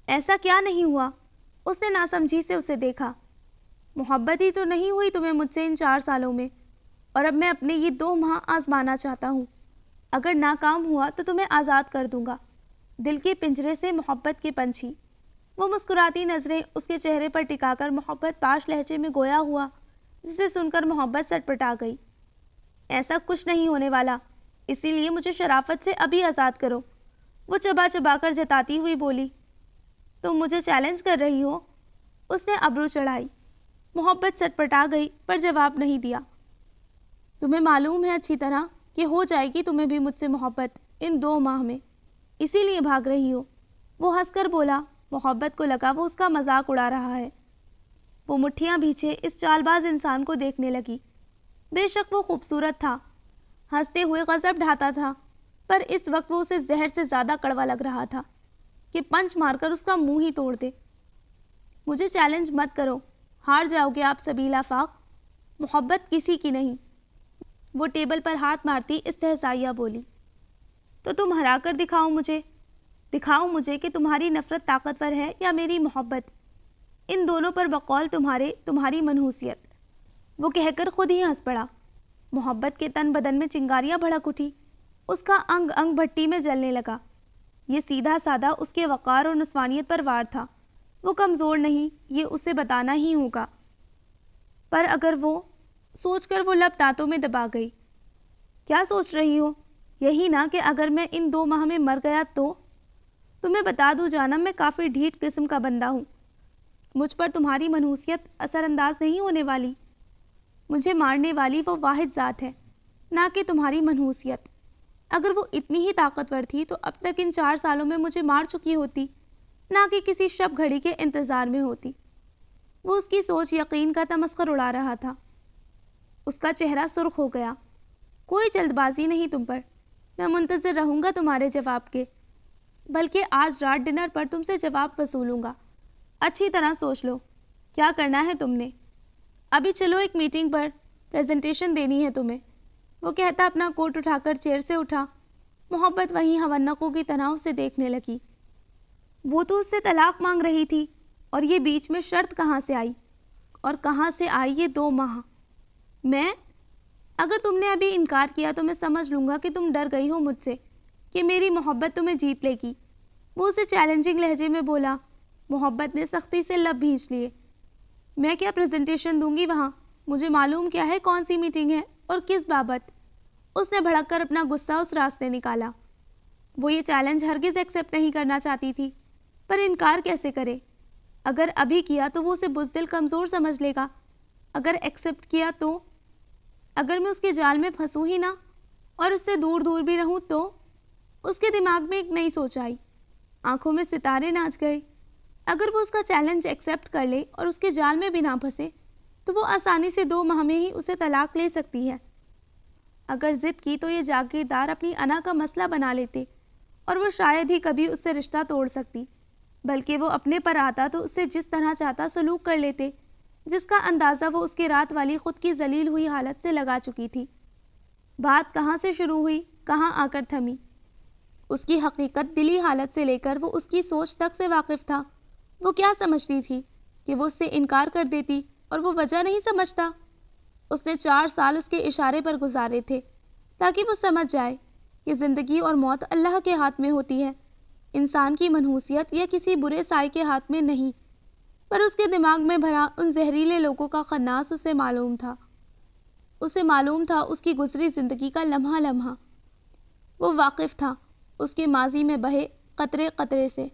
ایسا کیا نہیں ہوا؟ اس نے ناسمجھی سے اسے دیکھا۔ محبت ہی تو نہیں ہوئی تمہیں مجھ سے ان 4 سالوں میں، اور اب میں اپنے یہ 2 ماہ آزمانا چاہتا ہوں۔ اگر ناکام ہوا تو تمہیں آزاد کر دوں گا۔ دل کے پنجرے سے محبت کے پنچھی۔ وہ مسکراتی نظریں اس کے چہرے پر ٹکا کر محبت پاش لہجے میں گویا ہوا، جسے سن کر محبت سٹپٹا گئی۔ ایسا کچھ نہیں ہونے والا، اسی لیے مجھے شرافت سے ابھی آزاد کرو، وہ چبا چبا کر جتاتی ہوئی بولی۔ تم مجھے چیلنج کر رہی ہو؟ اس نے ابرو چڑھائی۔ محبت سٹپٹا گئی پر جواب نہیں دیا۔ تمہیں معلوم ہے اچھی طرح کہ ہو جائے گی تمہیں بھی مجھ سے محبت ان 2 ماہ میں، اسی لیے بھاگ رہی ہو۔ وہ ہنس کر بولا۔ محبت کو لگا وہ اس کا مذاق اڑا رہا ہے۔ وہ مٹھیاں بھیچے اس چال باز انسان کو دیکھنے لگی۔ بے شک وہ خوبصورت تھا، ہنستے ہوئے غضب ڈھاتا تھا، پر اس وقت وہ اسے زہر سے زیادہ کڑوا لگ رہا تھا کہ پنچ مار کر اس کا منہ ہی توڑ دے۔ مجھے چیلنج مت کرو، ہار جاؤ گے آپ سبیل آفاق۔ محبت کسی کی نہیں، وہ ٹیبل پر ہاتھ مارتی استہزائیہ بولی۔ تو تم ہرا کر دکھاؤ مجھے کہ تمہاری نفرت طاقتور ہے یا میری محبت، ان دونوں پر بقول تمہاری منحوسیت۔ وہ کہہ کر خود ہی ہنس پڑا۔ محبت کے تن بدن میں چنگاریاں بھڑک اٹھی، اس کا انگ انگ بھٹی میں جلنے لگا۔ یہ سیدھا سادہ اس کے وقار اور نسوانیت پر وار تھا۔ وہ کمزور نہیں، یہ اسے بتانا ہی ہوگا۔ پر اگر وہ سوچ کر وہ لب دانتوں میں دبا گئی۔ کیا سوچ رہی ہو؟ یہی نا کہ اگر میں ان 2 ماہ میں مر گیا تو؟ تمہیں بتا دوں جانم، میں کافی ڈھیٹ قسم کا بندہ ہوں۔ مجھ پر تمہاری منحوسیت اثر انداز نہیں ہونے والی۔ مجھے مارنے والی وہ واحد ذات ہے، نہ کہ تمہاری منحوسیت۔ اگر وہ اتنی ہی طاقتور تھی تو اب تک ان 4 سالوں میں مجھے مار چکی ہوتی، نہ کہ کسی شب گھڑی کے انتظار میں ہوتی۔ وہ اس کی سوچ یقین کا تمسخر اڑا رہا تھا۔ اس کا چہرہ سرخ ہو گیا۔ کوئی جلد بازی نہیں تم پر، میں منتظر رہوں گا تمہارے جواب کے، بلکہ آج رات ڈنر پر تم سے جواب وصولوں گا۔ اچھی طرح سوچ لو کیا کرنا ہے تم نے۔ ابھی چلو ایک میٹنگ پر، پریزنٹیشن دینی ہے تمہیں۔ وہ کہتا اپنا کوٹ اٹھا کر چیئر سے اٹھا۔ محبت وہیں ہونقوں کی طرح اسے دیکھنے لگی۔ وہ تو اس سے طلاق مانگ رہی تھی، اور یہ بیچ میں شرط کہاں سے آئی؟ اور کہاں سے آئی یہ 2 ماہ؟ اگر تم نے ابھی انکار کیا تو میں سمجھ لوں گا کہ تم ڈر گئی ہو مجھ سے، کہ میری محبت تمہیں جیت لے گی۔ وہ اسے چیلنجنگ لہجے میں بولا۔ محبت نے سختی سے لب بھینچ لیے۔ میں کیا پریزنٹیشن دوں گی وہاں؟ مجھے معلوم کیا ہے کون سی میٹنگ ہے اور کس بابت؟ اس نے بھڑک کر اپنا غصہ اس راستے نکالا۔ وہ یہ چیلنج ہرگز ایکسیپٹ نہیں کرنا چاہتی تھی، پر انکار کیسے کرے؟ اگر ابھی کیا تو وہ اسے بزدل کمزور سمجھ لے گا، اگر ایکسیپٹ کیا تو؟ اگر میں اس کے جال میں پھنسوں ہی نہ اور اس سے دور دور بھی رہوں تو؟ اس کے دماغ میں ایک نئی سوچ آئی، آنکھوں میں ستارے ناچ گئے۔ اگر وہ اس کا چیلنج ایکسیپٹ کر لے اور اس کے جال میں بھی نہ پھنسے تو وہ آسانی سے 2 ماہ میں ہی اسے طلاق لے سکتی ہے۔ اگر ضد کی تو یہ جاگیردار اپنی انا کا مسئلہ بنا لیتے، اور وہ شاید ہی کبھی اس سے رشتہ توڑ سکتی، بلکہ وہ اپنے پر آتا تو اس سے جس طرح چاہتا سلوک کر لیتے، جس کا اندازہ وہ اس کے رات والی خود کی ذلیل ہوئی حالت سے لگا چکی تھی۔ بات کہاں سے شروع ہوئی، کہاں آ کر تھمی؟ اس کی حقیقت دلی حالت سے لے کر وہ اس کی سوچ تک سے واقف تھا۔ وہ کیا سمجھتی تھی کہ وہ اس سے انکار کر دیتی اور وہ وجہ نہیں سمجھتا؟ اس نے 4 سال اس کے اشارے پر گزارے تھے تاکہ وہ سمجھ جائے کہ زندگی اور موت اللہ کے ہاتھ میں ہوتی ہے، انسان کی منحوسیت یا کسی برے سائے کے ہاتھ میں نہیں۔ پر اس کے دماغ میں بھرا ان زہریلے لوگوں کا خناس اسے معلوم تھا۔ اسے معلوم تھا اس کی گزری زندگی کا لمحہ لمحہ۔ وہ واقف تھا اس کے ماضی میں بہے قطرے قطرے سے،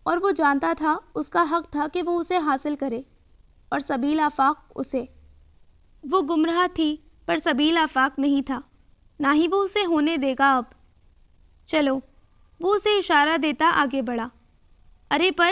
اور وہ جانتا تھا اس کا حق تھا کہ وہ اسے حاصل کرے، اور سبیل آفاق اسے۔ وہ گمراہ تھی پر سبیل آفاق نہیں تھا، نہ ہی وہ اسے ہونے دے گا اب۔ چلو، وہ اسے اشارہ دیتا آگے بڑھا۔ ارے پر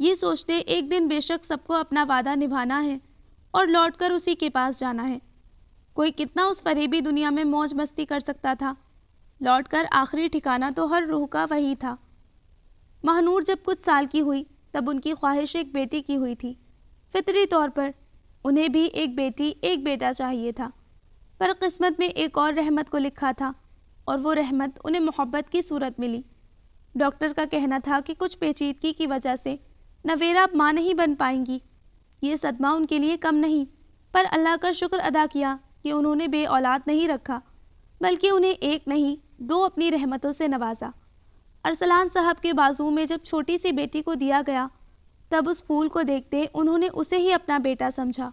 یہ سوچتے ایک دن بے شک سب کو اپنا وعدہ نبھانا ہے اور لوٹ کر اسی کے پاس جانا ہے۔ کوئی کتنا اس فریبی دنیا میں موج مستی کر سکتا تھا، لوٹ کر آخری ٹھکانہ تو ہر روح کا وہی تھا۔ مہنور جب کچھ سال کی ہوئی تب ان کی خواہش ایک بیٹی کی ہوئی تھی۔ فطری طور پر انہیں بھی ایک بیٹی ایک بیٹا چاہیے تھا، پر قسمت میں ایک اور رحمت کو لکھا تھا، اور وہ رحمت انہیں محبت کی صورت ملی۔ ڈاکٹر کا کہنا تھا کہ کچھ پیچیدگی کی وجہ سے نویرا اب ماں نہیں بن پائیں گی۔ یہ صدمہ ان کے لیے کم نہیں، پر اللہ کا شکر ادا کیا کہ انہوں نے بے اولاد نہیں رکھا، بلکہ انہیں ایک نہیں 2 اپنی رحمتوں سے نوازا۔ ارسلان صاحب کے بازو میں جب چھوٹی سی بیٹی کو دیا گیا تب اس پھول کو دیکھتے انہوں نے اسے ہی اپنا بیٹا سمجھا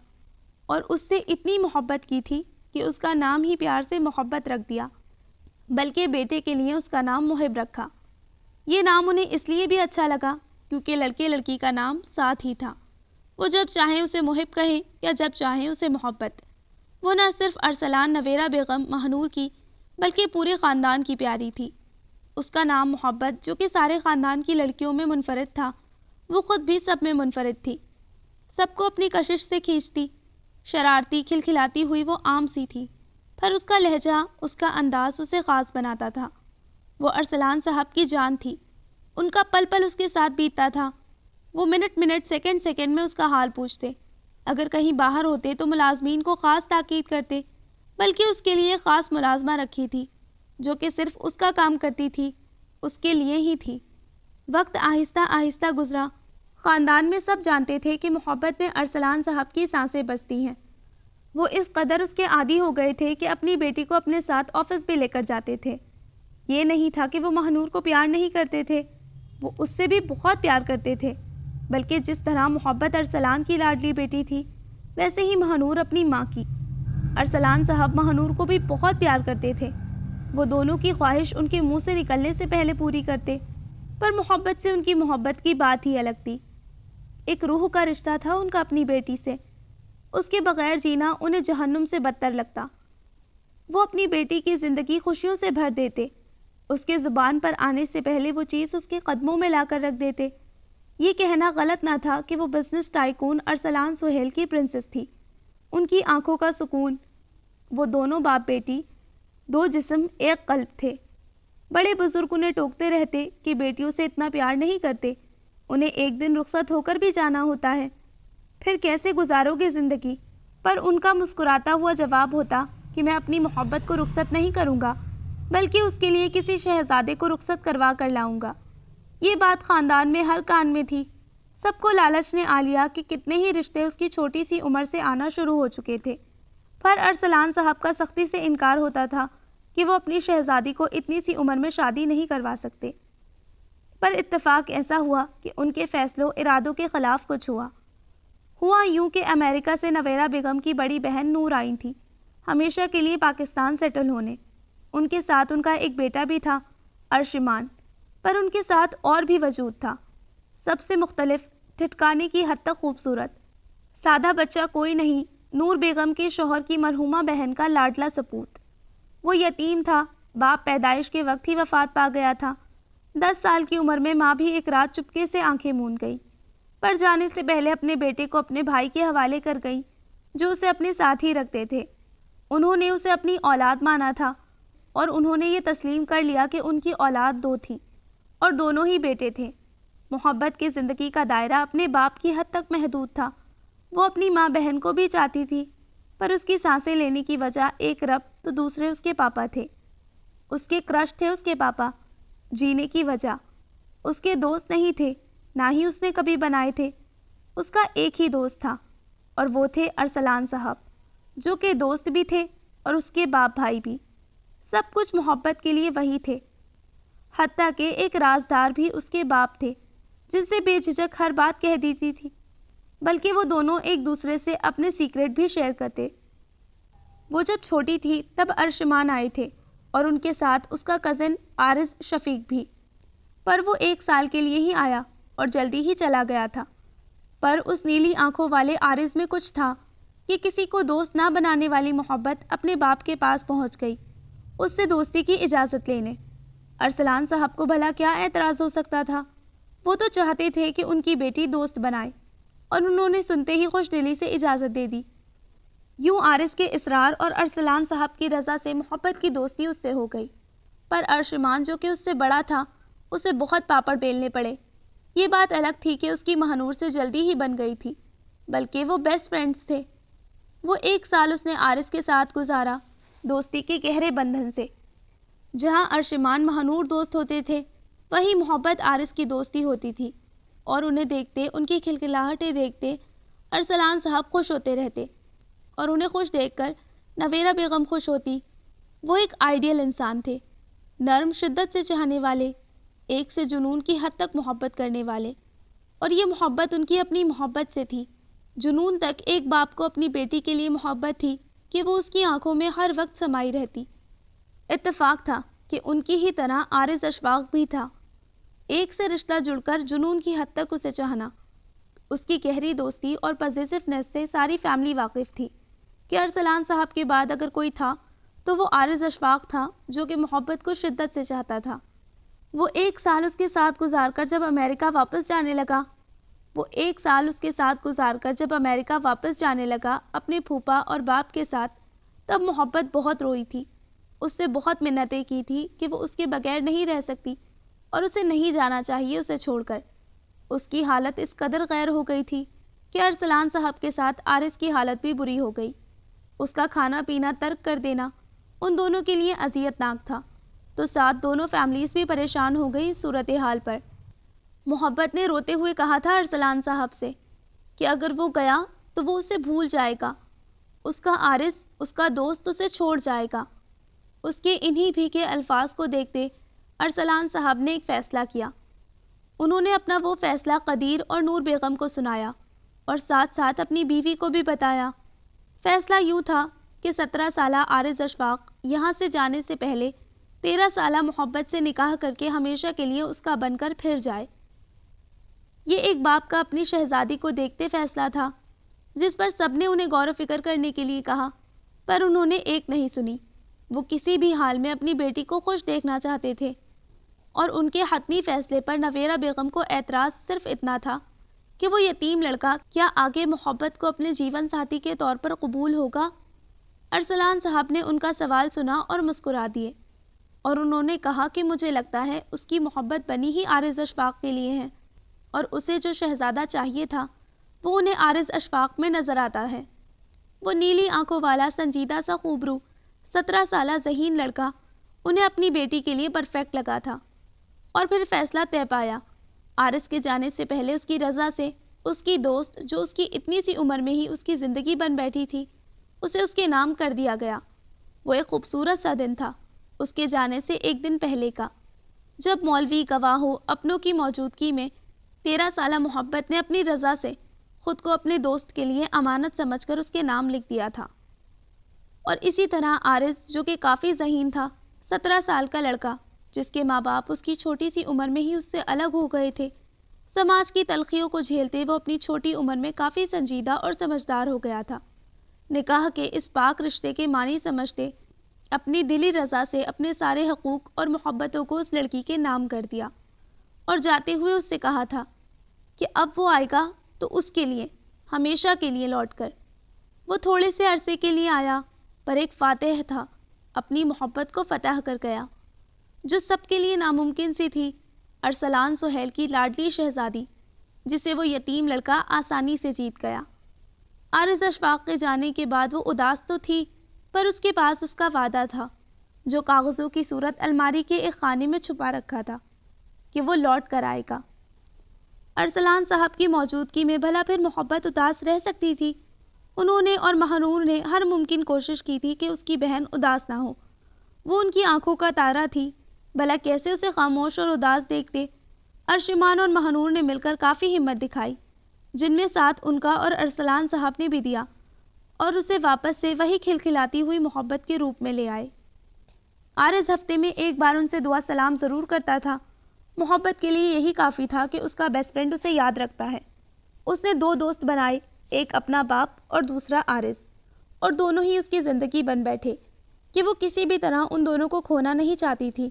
اور اس سے اتنی محبت کی تھی کہ اس کا نام ہی پیار سے محبت رکھ دیا، بلکہ بیٹے کے لیے اس کا نام محب رکھا۔ یہ نام انہیں اس لیے بھی اچھا لگا کیونکہ لڑکے لڑکی کا نام ساتھ ہی تھا۔ وہ جب چاہیں اسے محب کہیں یا جب چاہیں اسے محبت۔ وہ نہ صرف ارسلان نویرا بیگم مہنور کی بلکہ پورے خاندان کی پیاری تھی۔ اس کا نام محبت جو کہ سارے خاندان کی لڑکیوں میں منفرد تھا، وہ خود بھی سب میں منفرد تھی، سب کو اپنی کشش سے کھینچتی، شرارتی کھلکھلاتی ہوئی وہ عام سی تھی، پر اس کا لہجہ، اس کا انداز اسے خاص بناتا تھا۔ وہ ارسلان صاحب کی جان تھی، ان کا پل پل اس کے ساتھ بیتتا تھا۔ وہ منٹ منٹ سیکنڈ سیکنڈ میں اس کا حال پوچھتے، اگر کہیں باہر ہوتے تو ملازمین کو خاص تاکید کرتے، بلکہ اس کے لیے خاص ملازمہ رکھی تھی جو کہ صرف اس کا کام کرتی تھی، اس کے لیے ہی تھی۔ وقت آہستہ آہستہ گزرا، خاندان میں سب جانتے تھے کہ محبت میں ارسلان صاحب کی سانسیں بستی ہیں۔ وہ اس قدر اس کے عادی ہو گئے تھے کہ اپنی بیٹی کو اپنے ساتھ آفس بھی لے کر جاتے تھے۔ یہ نہیں تھا کہ وہ مہنور کو پیار نہیں کرتے تھے، وہ اس سے بھی بہت پیار کرتے تھے، بلکہ جس طرح محبت ارسلان کی لاڈلی بیٹی تھی ویسے ہی مہنور اپنی ماں کی۔ ارسلان صاحب مہنور کو بھی بہت پیار کرتے تھے، وہ دونوں کی خواہش ان کے منہ سے نکلنے سے پہلے پوری کرتے، پر محبت سے ان کی محبت کی بات ہی الگ تھی۔ ایک روح کا رشتہ تھا ان کا اپنی بیٹی سے، اس کے بغیر جینا انہیں جہنم سے بدتر لگتا۔ وہ اپنی بیٹی کی زندگی خوشیوں سے بھر دیتے، اس کے زبان پر آنے سے پہلے وہ چیز اس کے قدموں میں لا کر رکھ دیتے۔ یہ کہنا غلط نہ تھا کہ وہ بزنس ٹائکون ارسلان سہیل کی پرنسس تھی، ان کی آنکھوں کا سکون۔ وہ دونوں باپ بیٹی 2 جسم ایک قلب تھے۔ بڑے بزرگ انہیں ٹوکتے رہتے کہ بیٹیوں سے اتنا پیار نہیں کرتے، انہیں ایک دن رخصت ہو کر بھی جانا ہوتا ہے، پھر کیسے گزارو گے زندگی؟ پر ان کا مسکراتا ہوا جواب ہوتا کہ میں اپنی محبت کو رخصت نہیں کروں گا، بلکہ اس کے لیے کسی شہزادے کو رخصت کروا کر لاؤں گا۔ یہ بات خاندان میں ہر کان میں تھی، سب کو لالچ نے آ لیا کہ کتنے ہی رشتے اس کی چھوٹی سی عمر سے آنا شروع ہو چکے تھے، پر ارسلان صاحب کا سختی سے انکار ہوتا تھا کہ وہ اپنی شہزادی کو اتنی سی عمر میں شادی نہیں کروا سکتے۔ پر اتفاق ایسا ہوا کہ ان کے فیصلوں ارادوں کے خلاف کچھ ہوا یوں کہ امریکہ سے نویرا بیگم کی بڑی بہن نور آئی تھی ہمیشہ کے لیے پاکستان سیٹل ہونے۔ ان کے ساتھ ان کا ایک بیٹا بھی تھا، ارشمان، پر ان کے ساتھ اور بھی وجود تھا، سب سے مختلف، ٹھٹکانے کی حد تک خوبصورت۔ سادہ بچہ کوئی نہیں، نور بیگم کے شوہر کی مرحومہ بہن کا لاڈلا سپوت۔ وہ یتیم تھا، باپ پیدائش کے وقت ہی وفات پا گیا تھا۔ 10 سال کی عمر میں ماں بھی ایک رات چپکے سے آنکھیں موند گئی، پر جانے سے پہلے اپنے بیٹے کو اپنے بھائی کے حوالے کر گئی جو اسے اپنے ساتھ ہی رکھتے تھے۔ انہوں نے اسے اپنی اولاد مانا تھا اور انہوں نے یہ تسلیم کر لیا کہ ان کی اولاد 2 تھی اور دونوں ہی بیٹے تھے۔ محبت کی زندگی کا دائرہ اپنے باپ کی حد تک محدود تھا۔ وہ اپنی ماں بہن کو بھی چاہتی تھی، پر اس کی سانسیں لینے کی وجہ ایک رب تو دوسرے اس کے پاپا تھے۔ اس کے کرش تھے اس کے پاپا، جینے کی وجہ۔ اس کے دوست نہیں تھے، نہ ہی اس نے کبھی بنائے تھے۔ اس کا ایک ہی دوست تھا اور وہ تھے ارسلان صاحب، جو کہ دوست بھی تھے اور اس کے باپ بھائی بھی۔ سب کچھ محبت کے لیے وہی تھے، حتیٰ کہ ایک رازدار بھی اس کے باپ تھے جن سے بے جھجک ہر بات کہہ دیتی تھی، بلکہ وہ دونوں ایک دوسرے سے اپنے سیکرٹ بھی شیئر کرتے۔ وہ جب چھوٹی تھی تب ارشمان آئے تھے اور ان کے ساتھ اس کا کزن عارض شفیق بھی، پر وہ 1 سال کے لیے ہی آیا اور جلدی ہی چلا گیا تھا۔ پر اس نیلی آنکھوں والے عارض میں کچھ تھا کہ کسی کو دوست نہ بنانے والی محبت اپنے باپ کے پاس پہنچ گئی، اس سے دوستی کی اجازت لینے۔ ارسلان صاحب کو بھلا کیا اعتراض ہو سکتا تھا؟ وہ تو چاہتے تھے کہ ان کی بیٹی دوست بنائے، اور انہوں نے سنتے ہی خوش دلی سے اجازت دے دی۔ یوں عارض کے اصرار اور ارسلان صاحب کی رضا سے محبت کی دوستی اس سے ہو گئی، پر ارشمان جو کہ اس سے بڑا تھا اسے بہت پاپڑ بیلنے پڑے۔ یہ بات الگ تھی کہ اس کی مہنور سے جلدی ہی بن گئی تھی، بلکہ وہ بیسٹ فرینڈز تھے۔ وہ 1 سال اس نے عارض کے ساتھ گزارا دوستی کے گہرے بندھن سے۔ جہاں ارشمان مہنور دوست ہوتے تھے، وہیں محبت عارض کی دوستی ہوتی تھی، اور انہیں دیکھتے، ان کی کھلکھلاہٹیں دیکھتے ارسلان صاحب خوش ہوتے رہتے، اور انہیں خوش دیکھ کر نویرہ بیگم خوش ہوتی۔ وہ ایک آئیڈیل انسان تھے، نرم، شدت سے چاہنے والے، ایک سے جنون کی حد تک محبت کرنے والے، اور یہ محبت ان کی اپنی محبت سے تھی۔ جنون تک ایک باپ کو اپنی بیٹی کے لیے محبت تھی کہ وہ اس کی آنکھوں میں ہر وقت سمائی رہتی۔ اتفاق تھا کہ ان کی ہی طرح عارض اشفاق بھی تھا، ایک سے رشتہ جڑ کر جنون کی حد تک اسے چاہنا۔ اس کی گہری دوستی اور پوزیسونیس سے ساری فیملی واقف تھی کہ ارسلان صاحب کے بعد اگر کوئی تھا تو وہ عارض اشفاق تھا، جو کہ محبت کو شدت سے چاہتا تھا۔ وہ 1 سال اس کے ساتھ گزار کر جب امریکہ واپس جانے لگا اپنے پھوپھا اور باپ کے ساتھ، تب محبت بہت روئی تھی، اس سے بہت منتیں کی تھی کہ وہ اس کے بغیر نہیں رہ سکتی اور اسے نہیں جانا چاہیے اسے چھوڑ کر۔ اس کی حالت اس قدر غیر ہو گئی تھی کہ ارسلان صاحب کے ساتھ عارض کی حالت بھی بری ہو گئی۔ اس کا کھانا پینا ترک کر دینا ان دونوں کے لیے اذیت ناک تھا، تو ساتھ دونوں فیملیز بھی پریشان ہو گئی صورتحال پر۔ محبت نے روتے ہوئے کہا تھا ارسلان صاحب سے کہ اگر وہ گیا تو وہ اسے بھول جائے گا، اس کا عارض، اس کا دوست اسے چھوڑ جائے گا۔ اس کے انہی بھیگے الفاظ کو دیکھتے ارسلان صاحب نے ایک فیصلہ کیا۔ انہوں نے اپنا وہ فیصلہ قدیر اور نور بیگم کو سنایا، اور ساتھ ساتھ اپنی بیوی کو بھی بتایا۔ فیصلہ یوں تھا کہ 17 سالہ عارض اشفاق یہاں سے جانے سے پہلے 13 سالہ محبت سے نکاح کر کے ہمیشہ کے لیے اس کا بن کر پھر جائے۔ یہ ایک باپ کا اپنی شہزادی کو دیکھتے فیصلہ تھا، جس پر سب نے انہیں غور و فکر کرنے کے لیے کہا، پر انہوں نے ایک نہیں سنی۔ وہ کسی بھی حال میں اپنی بیٹی کو خوش دیکھنا چاہتے تھے، اور ان کے حتمی فیصلے پر نویرہ بیگم کو اعتراض صرف اتنا تھا کہ وہ یتیم لڑکا کیا آگے محبت کو اپنے جیون ساتھی کے طور پر قبول ہوگا؟ ارسلان صاحب نے ان کا سوال سنا اور مسکرا دیے، اور انہوں نے کہا کہ مجھے لگتا ہے اس کی محبت بنی ہی عارض اشفاق کے لیے ہے، اور اسے جو شہزادہ چاہیے تھا وہ انہیں عارض اشفاق میں نظر آتا ہے۔ وہ نیلی آنکھوں والا سنجیدہ سا خوبرو 17 سالہ ذہین لڑکا انہیں اپنی بیٹی کے لیے پرفیکٹ لگا تھا، اور پھر فیصلہ طے پایا۔ عارض کے جانے سے پہلے اس کی رضا سے اس کی دوست، جو اس کی اتنی سی عمر میں ہی اس کی زندگی بن بیٹھی تھی، اسے اس کے نام کر دیا گیا۔ وہ ایک خوبصورت سا دن تھا، اس کے جانے سے 1 دن پہلے کا، جب مولوی گواہوں اپنوں کی موجودگی میں 13 سالہ محبت نے اپنی رضا سے خود کو اپنے دوست کے لیے امانت سمجھ کر اس کے نام لکھ دیا تھا۔ اور اسی طرح عارض، جو کہ کافی ذہین تھا، 17 سال کا لڑکا جس کے ماں باپ اس کی چھوٹی سی عمر میں ہی اس سے الگ ہو گئے تھے، سماج کی تلخیوں کو جھیلتے وہ اپنی چھوٹی عمر میں کافی سنجیدہ اور سمجھدار ہو گیا تھا۔ نکاح کے اس پاک رشتے کے معنی سمجھتے اپنی دلی رضا سے اپنے سارے حقوق اور محبتوں کو اس لڑکی کے نام کر دیا، اور جاتے ہوئے اس سے کہا تھا کہ اب وہ آئے گا تو اس کے لیے، ہمیشہ کے لیے لوٹ کر۔ وہ تھوڑے سے عرصے کے لیے آیا، پر ایک فاتح تھا، اپنی محبت کو فتح کر گیا، جو سب کے لیے ناممکن سی تھی۔ ارسلان سہیل کی لاڈلی شہزادی، جسے وہ یتیم لڑکا آسانی سے جیت گیا۔ عارض اشفاق کے جانے کے بعد وہ اداس تو تھی، پر اس کے پاس اس کا وعدہ تھا، جو کاغذوں کی صورت الماری کے ایک خانے میں چھپا رکھا تھا، کہ وہ لوٹ کر آئے گا۔ ارسلان صاحب کی موجودگی میں بھلا پھر محبت اداس رہ سکتی تھی؟ انہوں نے اور مہنور نے ہر ممکن کوشش کی تھی کہ اس کی بہن اداس نہ ہو۔ وہ ان کی آنکھوں کا تارا تھی، بھلا کیسے اسے خاموش اور اداس دیکھتے؟ ارشمان اور مہنور نے مل کر کافی ہمت دکھائی، جن میں ساتھ ان کا اور ارسلان صاحب نے بھی دیا، اور اسے واپس سے وہی کھلکھلاتی ہوئی محبت کے روپ میں لے آئے۔ عارض ہفتے میں 1 بار ان سے دعا سلام ضرور کرتا تھا۔ محبت کے لیے یہی کافی تھا کہ اس کا بیسٹ فرینڈ اسے یاد رکھتا ہے۔ اس نے 2 دوست بنائے، ایک اپنا باپ اور دوسرا عارض، اور دونوں ہی اس کی زندگی بن بیٹھے کہ وہ کسی بھی طرح ان دونوں کو کھونا نہیں چاہتی تھی۔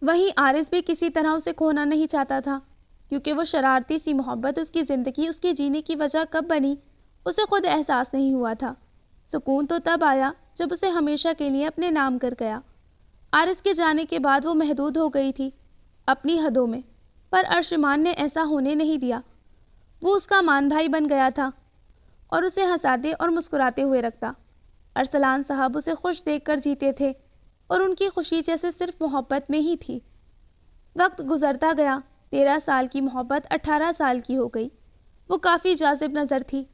وہیں عارض بھی کسی طرح اسے کھونا نہیں چاہتا تھا۔ کیونکہ وہ شرارتی سی محبت اس کی زندگی، اس کے جینے کی وجہ کب بنی، اسے خود احساس نہیں ہوا تھا۔ سکون تو تب آیا جب اسے ہمیشہ کے لیے اپنے نام کر گیا۔ عارض کے جانے کے بعد وہ محدود ہو گئی تھی اپنی حدوں میں، پر ارشمان نے ایسا ہونے نہیں دیا۔ وہ اس کا مان بھائی بن گیا تھا اور اسے ہنساتے اور مسکراتے ہوئے رکھتا۔ ارسلان صاحب اسے خوش دیکھ کر جیتے تھے اور ان کی خوشی جیسے صرف محبت میں ہی تھی۔ وقت گزرتا گیا، 13 سال کی محبت 18 سال کی ہو گئی۔ وہ کافی جاذب نظر تھی،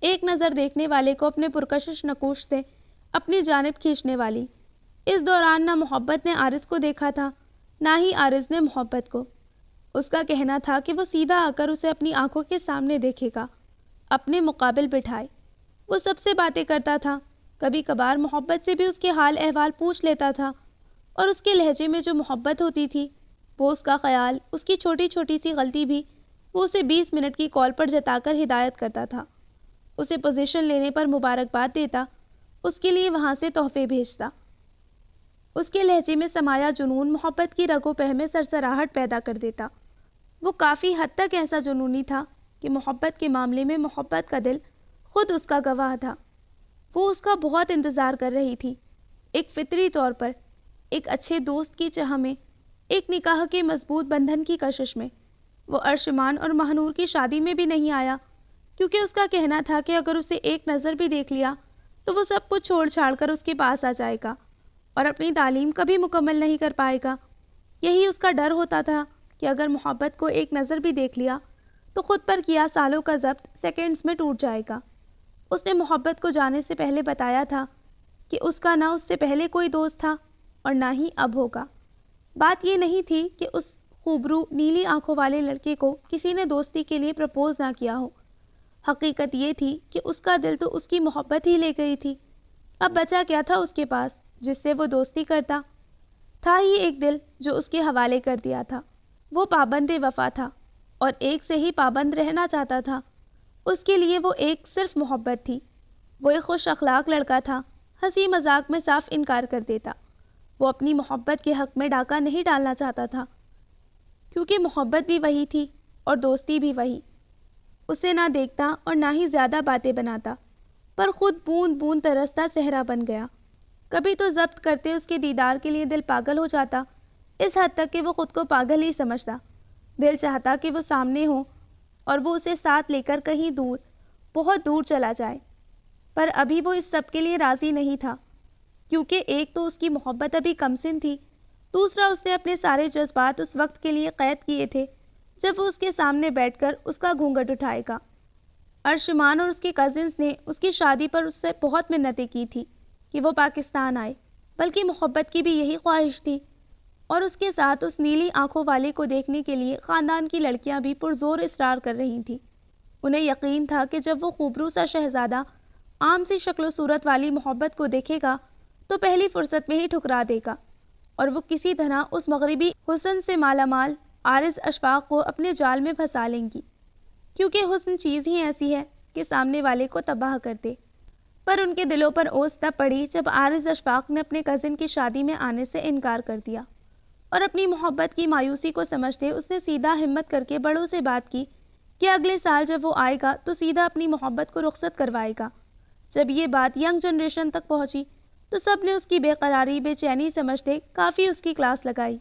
ایک نظر دیکھنے والے کو اپنے پرکشش نقوش سے اپنی جانب کھینچنے والی۔ اس دوران نہ محبت نے عارض کو دیکھا تھا، نہ ہی عارض نے محبت کو۔ اس کا کہنا تھا کہ وہ سیدھا آ کر اسے اپنی آنکھوں کے سامنے دیکھے گا، اپنے مقابل بٹھائے۔ وہ سب سے باتیں کرتا تھا، کبھی کبھار محبت سے بھی اس کے حال احوال پوچھ لیتا تھا، اور اس کے لہجے میں جو محبت ہوتی تھی، وہ اس کا خیال، اس کی چھوٹی چھوٹی سی غلطی بھی وہ اسے 20 منٹ کی کال پر جتا کر ہدایت کرتا تھا۔ اسے پوزیشن لینے پر مبارکباد دیتا، اس کے لیے وہاں سے تحفے بھیجتا۔ اس کے لہجے میں سمایا جنون محبت کی رگ و پہ میں سرسراہٹ پیدا کر دیتا۔ وہ کافی حد تک ایسا جنونی تھا کہ محبت کے معاملے میں محبت کا دل خود اس کا گواہ تھا۔ وہ اس کا بہت انتظار کر رہی تھی، ایک فطری طور پر، ایک اچھے دوست کی چاہ میں، ایک نکاح کے مضبوط بندھن کی کشش میں۔ وہ ارشمان اور مہنور کی شادی میں بھی نہیں آیا، کیونکہ اس کا کہنا تھا کہ اگر اسے ایک نظر بھی دیکھ لیا تو وہ سب کچھ چھوڑ چھاڑ کر اس کے پاس آ جائے گا اور اپنی تعلیم کبھی مکمل نہیں کر پائے گا۔ یہی اس کا ڈر ہوتا تھا کہ اگر محبت کو ایک نظر بھی دیکھ لیا تو خود پر کیا سالوں کا ضبط سیکنڈز میں ٹوٹ جائے گا۔ اس نے محبت کو جانے سے پہلے بتایا تھا کہ اس کا نہ اس سے پہلے کوئی دوست تھا اور نہ ہی اب ہوگا۔ بات یہ نہیں تھی کہ اس خوبرو نیلی آنکھوں والے لڑکے کو کسی نے دوستی کے لیے پرپوز نہ کیا ہو۔ حقیقت یہ تھی کہ اس کا دل تو اس کی محبت ہی لے گئی تھی۔ اب بچا کیا تھا اس کے پاس جس سے وہ دوستی کرتا؟ تھا ہی ایک دل جو اس کے حوالے کر دیا تھا۔ وہ پابند وفا تھا اور ایک سے ہی پابند رہنا چاہتا تھا۔ اس کے لیے وہ ایک صرف محبت تھی۔ وہ ایک خوش اخلاق لڑکا تھا، ہنسی مذاق میں صاف انکار کر دیتا۔ وہ اپنی محبت کے حق میں ڈاکہ نہیں ڈالنا چاہتا تھا، کیونکہ محبت بھی وہی تھی اور دوستی بھی وہی۔ اسے نہ دیکھتا اور نہ ہی زیادہ باتیں بناتا، پر خود بوند بوند ترستا صحرا بن گیا۔ کبھی تو ضبط کرتے اس کے دیدار کے لیے دل پاگل ہو جاتا، اس حد تک کہ وہ خود کو پاگل ہی سمجھتا۔ دل چاہتا کہ وہ سامنے ہو اور وہ اسے ساتھ لے کر کہیں دور، بہت دور چلا جائے، پر ابھی وہ اس سب کے لیے راضی نہیں تھا، کیونکہ ایک تو اس کی محبت ابھی کم سن تھی، دوسرا اس نے اپنے سارے جذبات اس وقت کے لیے قید کیے تھے جب وہ اس کے سامنے بیٹھ کر اس کا گھونگھٹ اٹھائے گا۔ ارشمان اور اس کے کزنز نے اس کی شادی پر اس سے بہت منتیں کی تھی کہ وہ پاکستان آئے، بلکہ محبت کی بھی یہی خواہش تھی، اور اس کے ساتھ اس نیلی آنکھوں والے کو دیکھنے کے لیے خاندان کی لڑکیاں بھی پرزور اصرار کر رہی تھیں۔ انہیں یقین تھا کہ جب وہ خوبرو سا شہزادہ عام سی شکل و صورت والی محبت کو دیکھے گا تو پہلی فرصت میں ہی ٹھکرا دے گا، اور وہ کسی طرح اس مغربی حسن سے مالا مال عارض اشفاق کو اپنے جال میں پھنسا لیں گی، کیونکہ حسن چیز ہی ایسی ہے کہ سامنے والے کو تباہ کر دے۔ پر ان کے دلوں پر اوس تب پڑی جب عارض اشفاق نے اپنے کزن کی شادی میں آنے سے انکار کر دیا، اور اپنی محبت کی مایوسی کو سمجھتے اس نے سیدھا ہمت کر کے بڑوں سے بات کی کہ اگلے سال جب وہ آئے گا تو سیدھا اپنی محبت کو رخصت کروائے گا۔ جب یہ بات ینگ جنریشن تک پہنچی تو سب نے اس کی بے قراری بے چینی سمجھتے کافی اس کی کلاس لگائی،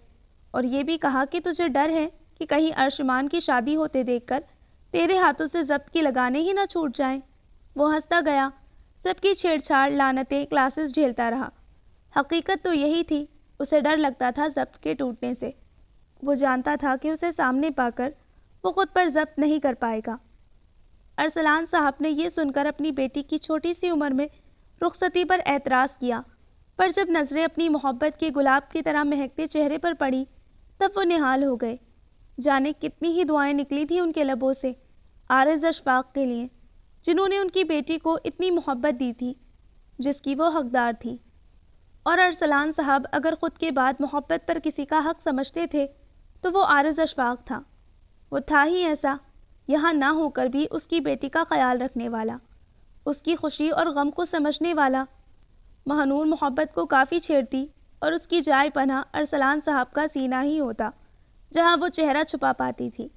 اور یہ بھی کہا کہ تجھے ڈر ہے کہ کہیں ارشمان کی شادی ہوتے دیکھ کر تیرے ہاتھوں سے ضبط کی لگانے ہی نہ چھوٹ جائیں۔ وہ ہنستا گیا، سب کی چھیڑ چھاڑ لعنتیں کلاسز جھیلتا رہا۔ حقیقت تو یہی تھی، اسے ڈر لگتا تھا ضبط کے ٹوٹنے سے۔ وہ جانتا تھا کہ اسے سامنے پا کر وہ خود پر ضبط نہیں کر پائے گا۔ ارسلان صاحب نے یہ سن کر اپنی بیٹی کی چھوٹی سی عمر میں رخصتی پر اعتراض کیا، پر جب نظریں اپنی محبت کے گلاب کی طرح مہکتے چہرے پر پڑی تب وہ نہال ہو گئے۔ جانے کتنی ہی دعائیں نکلی تھیں ان کے لبوں سے عارض اشفاق کے لیے، جنہوں نے ان کی بیٹی کو اتنی محبت دی تھی جس کی وہ حقدار تھی۔ اور ارسلان صاحب اگر خود کے بعد محبت پر کسی کا حق سمجھتے تھے تو وہ عارض اشفاق تھا۔ وہ تھا ہی ایسا، یہاں نہ ہو کر بھی اس کی بیٹی کا خیال رکھنے والا، اس کی خوشی اور غم کو سمجھنے والا۔ مہنور محبت کو کافی چھیڑتی اور اس کی جائے پناہ ارسلان صاحب کا سینہ ہی ہوتا، جہاں وہ چہرہ چھپا پاتی تھی۔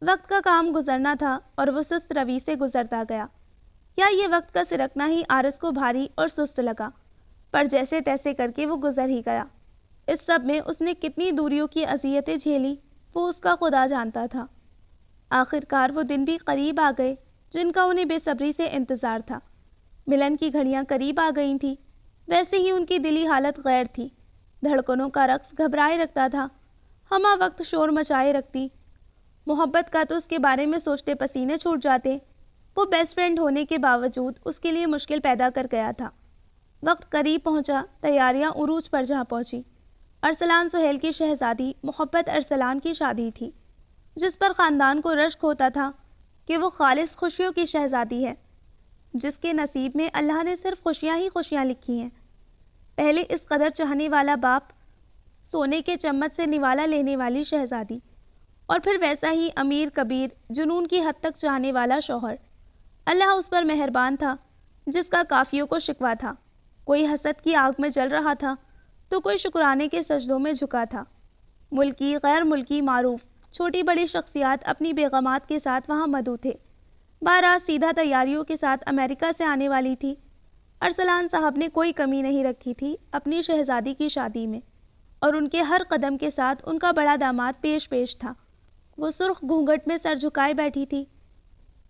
وقت کا کام گزرنا تھا اور وہ سست روی سے گزرتا گیا، یا یہ وقت کا سرکنا ہی عارض کو بھاری اور سست لگا، پر جیسے تیسے کر کے وہ گزر ہی گیا۔ اس سب میں اس نے کتنی دوریوں کی اذیتیں جھیلی وہ اس کا خدا جانتا تھا۔ آخر کار وہ دن بھی قریب آ گئے جن کا انہیں بے صبری سے انتظار تھا۔ ملن کی گھڑیاں قریب آ گئی تھیں، ویسے ہی ان کی دلی حالت غیر تھی۔ دھڑکنوں کا رقص گھبرائے رکھتا تھا، ہمہ وقت شور مچائے رکھتی۔ محبت کا تو اس کے بارے میں سوچتے پسینے چھوٹ جاتے۔ وہ بیسٹ فرینڈ ہونے کے باوجود اس کے لیے مشکل پیدا کر گیا تھا۔ وقت قریب پہنچا، تیاریاں عروج پر جا پہنچی۔ ارسلان سہیل کی شہزادی محبت ارسلان کی شادی تھی، جس پر خاندان کو رشک ہوتا تھا کہ وہ خالص خوشیوں کی شہزادی ہے، جس کے نصیب میں اللہ نے صرف خوشیاں ہی خوشیاں لکھی ہیں۔ پہلے اس قدر چاہنے والا باپ، سونے کے چمچ سے نوالا لینے والی شہزادی، اور پھر ویسا ہی امیر کبیر جنون کی حد تک چاہنے والا شوہر۔ اللہ اس پر مہربان تھا جس کا کافیوں کو شکوہ تھا۔ کوئی حسد کی آگ میں جل رہا تھا تو کوئی شکرانے کے سجدوں میں جھکا تھا۔ ملکی غیر ملکی معروف چھوٹی بڑی شخصیات اپنی بیگمات کے ساتھ وہاں مدعو تھے۔ بارات سیدھا تیاریوں کے ساتھ امریکہ سے آنے والی تھی۔ ارسلان صاحب نے کوئی کمی نہیں رکھی تھی اپنی شہزادی کی شادی میں، اور ان کے ہر قدم کے ساتھ ان کا بڑا داماد پیش تھا۔ وہ سرخ گھونگھٹ میں سر جھکائے بیٹھی تھی۔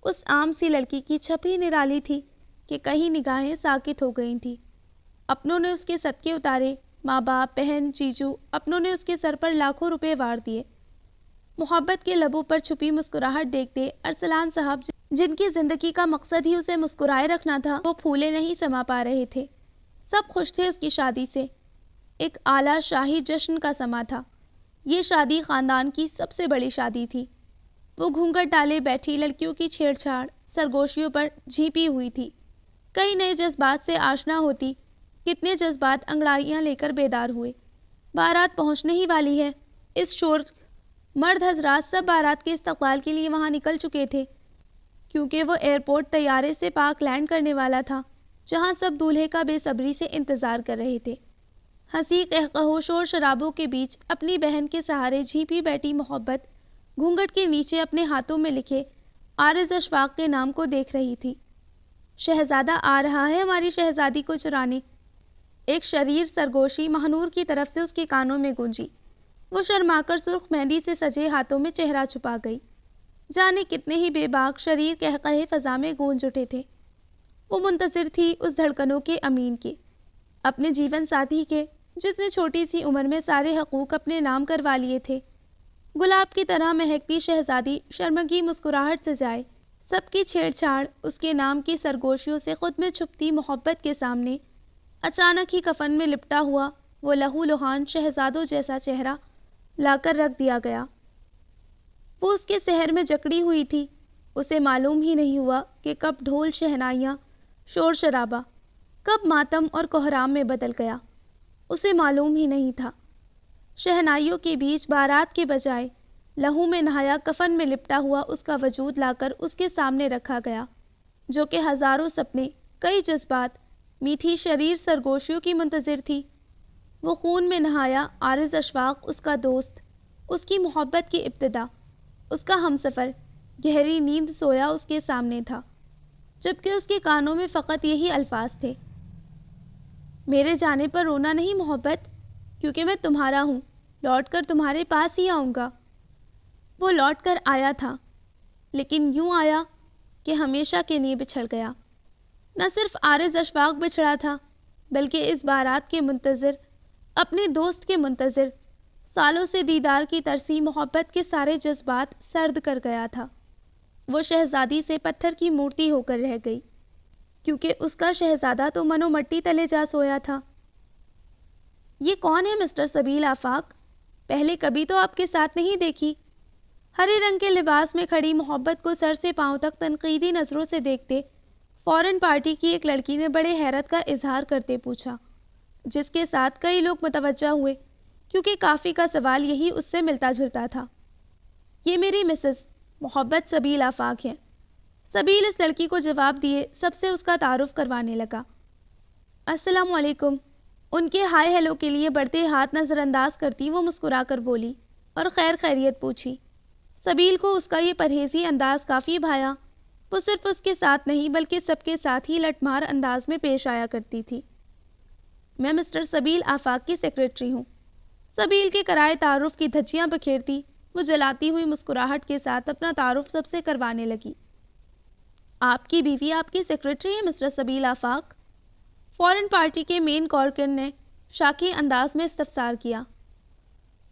اس عام سی لڑکی کی چھپ ہی نرالی تھی کہ کہیں نگاہیں ساکت ہو گئی تھیں۔ اپنوں نے اس کے صدقے اتارے، ماں باپ، بہن، جیجو، اپنوں نے اس کے سر پر لاکھوں روپے وار دیے۔ محبت کے لبوں پر چھپی مسکراہٹ دیکھتے ارسلان صاحب، جن کی زندگی کا مقصد ہی اسے مسکرائے رکھنا تھا، وہ پھولے نہیں سما پا رہے تھے۔ سب خوش تھے اس کی شادی سے۔ ایک اعلیٰ شاہی جشن کا سما تھا۔ یہ شادی خاندان کی سب سے بڑی شادی تھی۔ وہ گھونگھٹ ڈالے بیٹھی لڑکیوں کی چھیڑ چھاڑ سرگوشیوں پر جھیپی ہوئی تھی۔ کئی نئے جذبات سے آشنا ہوتی، کتنے جذبات انگڑائیاں لے کر بیدار ہوئے۔ بارات پہنچنے ہی والی ہے۔ اس شور مرد حضرات سب بارات کے استقبال کے لیے وہاں نکل چکے تھے، کیونکہ وہ ایئرپورٹ طیارے سے پاک لینڈ کرنے والا تھا، جہاں سب دولہے کا بے صبری سے انتظار کر رہے تھے۔ ہنسی قہقہو شور شرابوں کے بیچ اپنی بہن کے سہارے جھیپی بیٹھی محبت گھونگھٹ کے نیچے اپنے ہاتھوں میں لکھے عارض اشفاق کے نام کو دیکھ رہی تھی۔ شہزادہ آ رہا ہے ہماری شہزادی کو چرانے، ایک شریر سرگوشی مہنور کی طرف سے اس کے کانوں میں گونجی۔ وہ شرما کر سرخ مہندی سے سجے ہاتھوں میں چہرہ چھپا گئی۔ جانے کتنے ہی بے باک شریر قہقہے فضا میں گونج اٹھے تھے۔ وہ منتظر تھی اس دھڑکنوں کے امین کے، اپنے جیون ساتھی کے، جس نے چھوٹی سی عمر میں سارے حقوق اپنے نام کروا لیے تھے۔ گلاب کی طرح مہکتی شہزادی شرمگی مسکراہٹ سے جائے، سب کی چھیڑ چھاڑ اس کے نام کی سرگوشیوں سے خود میں چھپتی محبت کے سامنے اچانک ہی کفن میں لپٹا ہوا وہ لہو لہان شہزادوں جیسا چہرہ لا کر رکھ دیا گیا۔ وہ اس کے سحر میں جکڑی ہوئی تھی۔ اسے معلوم ہی نہیں ہوا کہ کب ڈھول شہنائیاں، شور شرابہ، کب ماتم اور کوہرام میں بدل گیا۔ اسے معلوم ہی نہیں تھا۔ شہنائیوں کے بیچ بارات کے بجائے لہو میں نہایا کفن میں لپٹا ہوا اس کا وجود لا کر اس کے سامنے رکھا گیا، جو کہ ہزاروں سپنے، کئی جذبات، میٹھی شریر سرگوشیوں کی منتظر تھی۔ وہ خون میں نہایا عارض اشفاق اس کا دوست، اس کی محبت کی ابتدا، اس کا ہمسفر، گہری نیند سویا اس کے سامنے تھا، جبکہ اس کے کانوں میں فقط یہی الفاظ تھے: میرے جانے پر رونا نہیں محبت، کیونکہ میں تمہارا ہوں، لوٹ کر تمہارے پاس ہی آؤں گا۔ وہ لوٹ کر آیا تھا، لیکن یوں آیا کہ ہمیشہ کے لیے بچھڑ گیا۔ نہ صرف عارض اشفاق بچھڑا تھا، بلکہ اس بارات کے منتظر، اپنے دوست کے منتظر، سالوں سے دیدار کی ترسی محبت کے سارے جذبات سرد کر گیا تھا۔ وہ شہزادی سے پتھر کی مورتی ہو کر رہ گئی، کیونکہ اس کا شہزادہ تو منو مٹی تلے جا سویا تھا۔ یہ کون ہے مسٹر سبیل آفاق؟ پہلے کبھی تو آپ کے ساتھ نہیں دیکھی۔ ہرے رنگ کے لباس میں کھڑی محبت کو سر سے پاؤں تک تنقیدی نظروں سے دیکھتے فورن پارٹی کی ایک لڑکی نے بڑے حیرت کا اظہار کرتے پوچھا، جس کے ساتھ کئی لوگ متوجہ ہوئے، کیونکہ کافی کا سوال یہی اس سے ملتا جلتا تھا۔ یہ میری مسز محبت سبیل آفاق ہے۔ سبیل اس لڑکی کو جواب دیے سب سے اس کا تعارف کروانے لگا۔ السلام علیکم۔ ان کے ہائے ہیلو کے لیے بڑھتے ہاتھ نظر انداز کرتی وہ مسکرا کر بولی اور خیر خیریت پوچھی۔ سبیل کو اس کا یہ پرہیزی انداز کافی بھایا۔ وہ صرف اس کے ساتھ نہیں بلکہ سب کے ساتھ ہی لٹمار انداز میں پیش آیا کرتی تھی۔ میں مسٹر سبیل آفاق کی سیکریٹری ہوں۔ سبیل کے کرائے تعارف کی دھجیاں بکھیرتی وہ جلاتی ہوئی مسکراہٹ کے ساتھ اپنا تعارف سب سے کروانے لگی۔ آپ کی بیوی آپ کی سیکریٹری ہے مسٹر سبیل آفاق؟ فورن پارٹی کے مین کارکن نے شاکی انداز میں استفسار کیا۔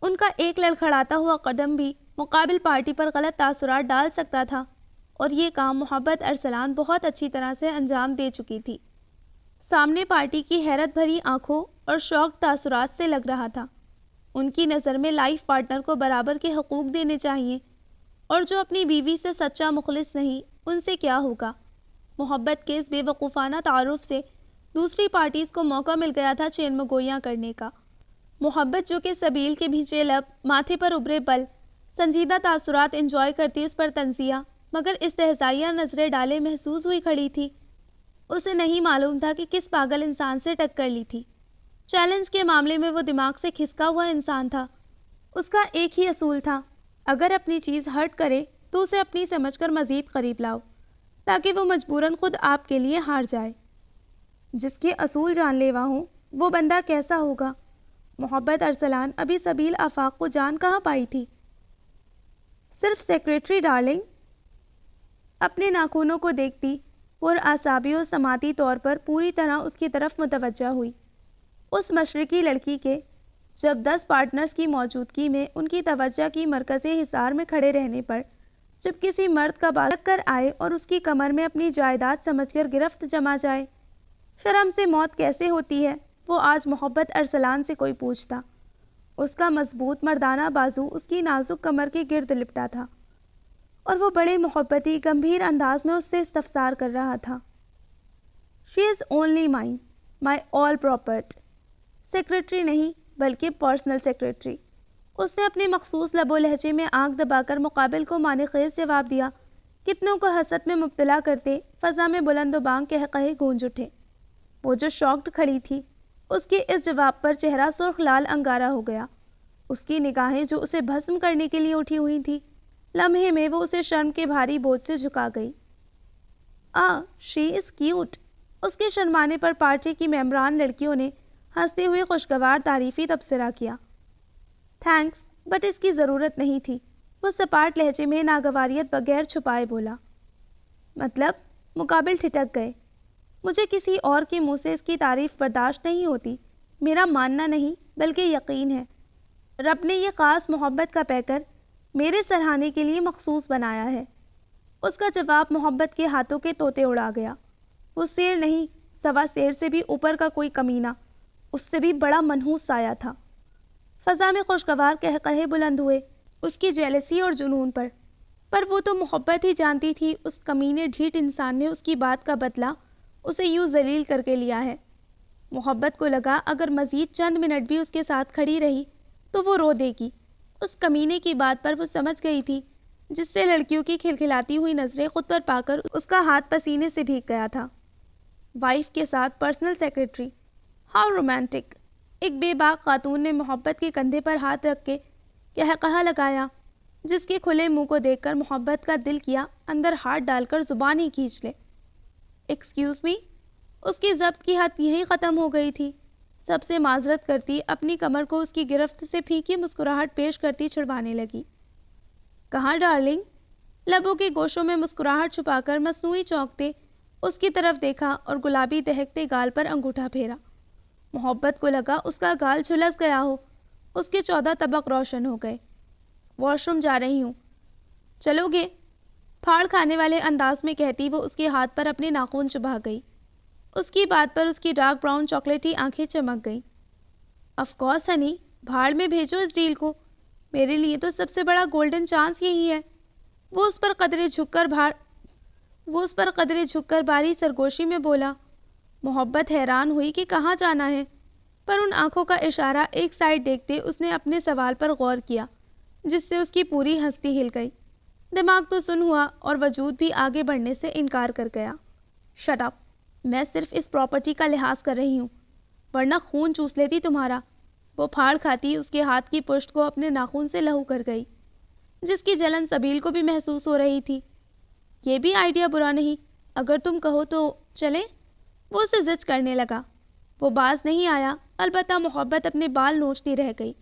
ان کا ایک لڑکھڑاتا ہوا قدم بھی مقابل پارٹی پر غلط تاثرات ڈال سکتا تھا، اور یہ کام محبت ارسلان بہت اچھی طرح سے انجام دے چکی تھی۔ سامنے پارٹی کی حیرت بھری آنکھوں اور شوق تاثرات سے لگ رہا تھا۔ ان کی نظر میں لائف پارٹنر کو برابر کے حقوق دینے چاہیے، اور جو اپنی بیوی سے سچا مخلص نہیں ان سے کیا ہوگا؟ محبت کے اس بے وقوفانہ تعارف سے دوسری پارٹیز کو موقع مل گیا تھا چین مگوئیاں کرنے کا۔ محبت جو کہ سبیل کے بھیجے لب، ماتھے پر ابھرے بل، سنجیدہ تاثرات انجوائے کرتی اس پر طنزیہ مگر استہزائیہ نظریں ڈالے محسوس ہوئی کھڑی تھی۔ اسے نہیں معلوم تھا کہ کس پاگل انسان سے ٹکر لی تھی۔ چیلنج کے معاملے میں وہ دماغ سے کھسکا ہوا انسان تھا۔ اس کا ایک ہی اصول تھا، اگر اپنی چیز ہرٹ کرے تو اسے اپنی سمجھ کر مزید قریب لاؤ، تاکہ وہ مجبوراً خود آپ کے لیے ہار جائے۔ جس کے اصول جان لیوا ہوں وہ بندہ کیسا ہوگا؟ محبت ارسلان ابھی سبیل آفاق کو جان کہاں پائی تھی؟ صرف سیکریٹری ڈارلنگ؟ اپنے ناخنوں کو دیکھتی پرآسابی و سماعتی طور پر پوری طرح اس کی طرف متوجہ ہوئی۔ اس مشرقی لڑکی کے جب 10 پارٹنرز کی موجودگی میں ان کی توجہ کی مرکزی حصار میں کھڑے رہنے پر جب کسی مرد کا باز کر آئے اور اس کی کمر میں اپنی جائیداد سمجھ کر گرفت جما جائے، شرم سے موت کیسے ہوتی ہے وہ آج محبت ارسلان سے کوئی پوچھتا۔ اس کا مضبوط مردانہ بازو اس کی نازک کمر کے گرد لپٹا تھا، اور وہ بڑے محبتی گمبھیر انداز میں اس سے استفسار کر رہا تھا۔ She is only mine, my all property. Secretary نہیں بلکہ پرسنل سیکریٹری۔ اس نے اپنے مخصوص لب و لہجے میں آنکھ دبا کر مقابل کو معنی خیز جواب دیا۔ کتنوں کو حسد میں مبتلا کرتے فضا میں بلند و بانگ قہقہے گونج اٹھے۔ وہ جو شاکڈ کھڑی تھی، اس کے اس جواب پر چہرہ سرخ لال انگارہ ہو گیا۔ اس کی نگاہیں جو اسے بھسم کرنے کے لیے اٹھی ہوئی تھی، لمحے میں وہ اسے شرم کے بھاری بوجھ سے جھکا گئی۔ شی از کیوٹ۔ اس کے شرمانے پر پارٹی کی ممبران لڑکیوں نے ہنستے ہوئے خوشگوار تعریفی تبصرہ کیا۔ تھینکس، بٹ اس کی ضرورت نہیں تھی، وہ سپاٹ لہجے میں ناگواریت بغیر چھپائے بولا۔ مطلب؟ مقابل ٹھٹک گئے۔ مجھے کسی اور کے منہ سے اس کی تعریف برداشت نہیں ہوتی۔ میرا ماننا نہیں بلکہ یقین ہے، رب نے یہ خاص محبت کا پیکر میرے سراہنے کے لیے مخصوص بنایا ہے۔ اس کا جواب محبت کے ہاتھوں کے طوطے اڑا گیا۔ وہ شیر نہیں، سوا شیر سے بھی اوپر کا کوئی کمینہ، اس سے بھی بڑا منحوس سایہ تھا۔ فضا میں خوشگوار قہقہے بلند ہوئے اس کی جیلسی اور جنون پر وہ تو محبت ہی جانتی تھی اس کمینے ڈھیٹ انسان نے اس کی بات کا بدلہ اسے یوں ذلیل کر کے لیا ہے۔ محبت کو لگا اگر مزید چند منٹ بھی اس کے ساتھ کھڑی رہی تو وہ رو دے گی۔ اس کمینے کی بات پر وہ سمجھ گئی تھی، جس سے لڑکیوں کی کھلکھلاتی ہوئی نظریں خود پر پا کر اس کا ہاتھ پسینے سے بھیگ گیا تھا۔ وائف کے ساتھ پرسنل سیکریٹری، ہاؤ رومانٹک۔ ایک بے باک خاتون نے محبت کے کندھے پر ہاتھ رکھ کے قہقہا لگایا، جس کے کھلے منہ کو دیکھ کر محبت کا دل کیا اندر ہاتھ ڈال کر زبان ہی کھینچ لے۔ Excuse me. اس کی ضبط کی حد یہی ختم ہو گئی تھی۔ سب سے معذرت کرتی اپنی کمر کو اس کی گرفت سے پھیکی مسکراہٹ پیش کرتی چھڑوانے لگی۔ کہاں ڈارلنگ؟ لبوں کے گوشوں میں مسکراہٹ چھپا کر مصنوعی چونکتے اس کی طرف دیکھا اور گلابی دہکتے گال پر انگوٹھا پھیرا۔ محبت کو لگا اس کا گال جھلس گیا ہو۔ اس کے 14 طبق روشن ہو گئے۔ واش روم جا رہی ہوں، چلو گے؟ پھاڑ کھانے والے انداز میں کہتی وہ اس کے ہاتھ پر اپنے ناخن چبھا گئی۔ اس کی بات پر اس کی ڈارک براؤن چاکلیٹی آنکھیں چمک گئیں۔ آف کورس ہنی، بھاڑ میں بھیجو اس ڈیل کو، میرے لیے تو سب سے بڑا گولڈن چانس یہی ہے۔ وہ اس پر قدرے جھک کر باری سرگوشی میں بولا۔ محبت حیران ہوئی کہ کہاں جانا ہے، پر ان آنکھوں کا اشارہ ایک سائڈ دیکھتے اس نے اپنے سوال پر غور کیا، جس سے اس کی پوری ہستی ہل گئی۔ دماغ تو سن ہوا اور وجود بھی آگے بڑھنے سے انکار کر گیا۔ شٹ اپ، میں صرف اس پراپرٹی کا لحاظ کر رہی ہوں، ورنہ خون چوس لیتی تمہارا۔ وہ پھاڑ کھاتی اس کے ہاتھ کی پشت کو اپنے ناخن سے لہو کر گئی۔ جس کی جلن سبیل کو بھی محسوس ہو رہی تھی۔ یہ بھی آئیڈیا برا نہیں، اگر تم کہو تو چلیں۔ وہ اسے زج کرنے لگا۔ وہ باز نہیں آیا، البتہ محبت اپنے بال نوچتی رہ گئی،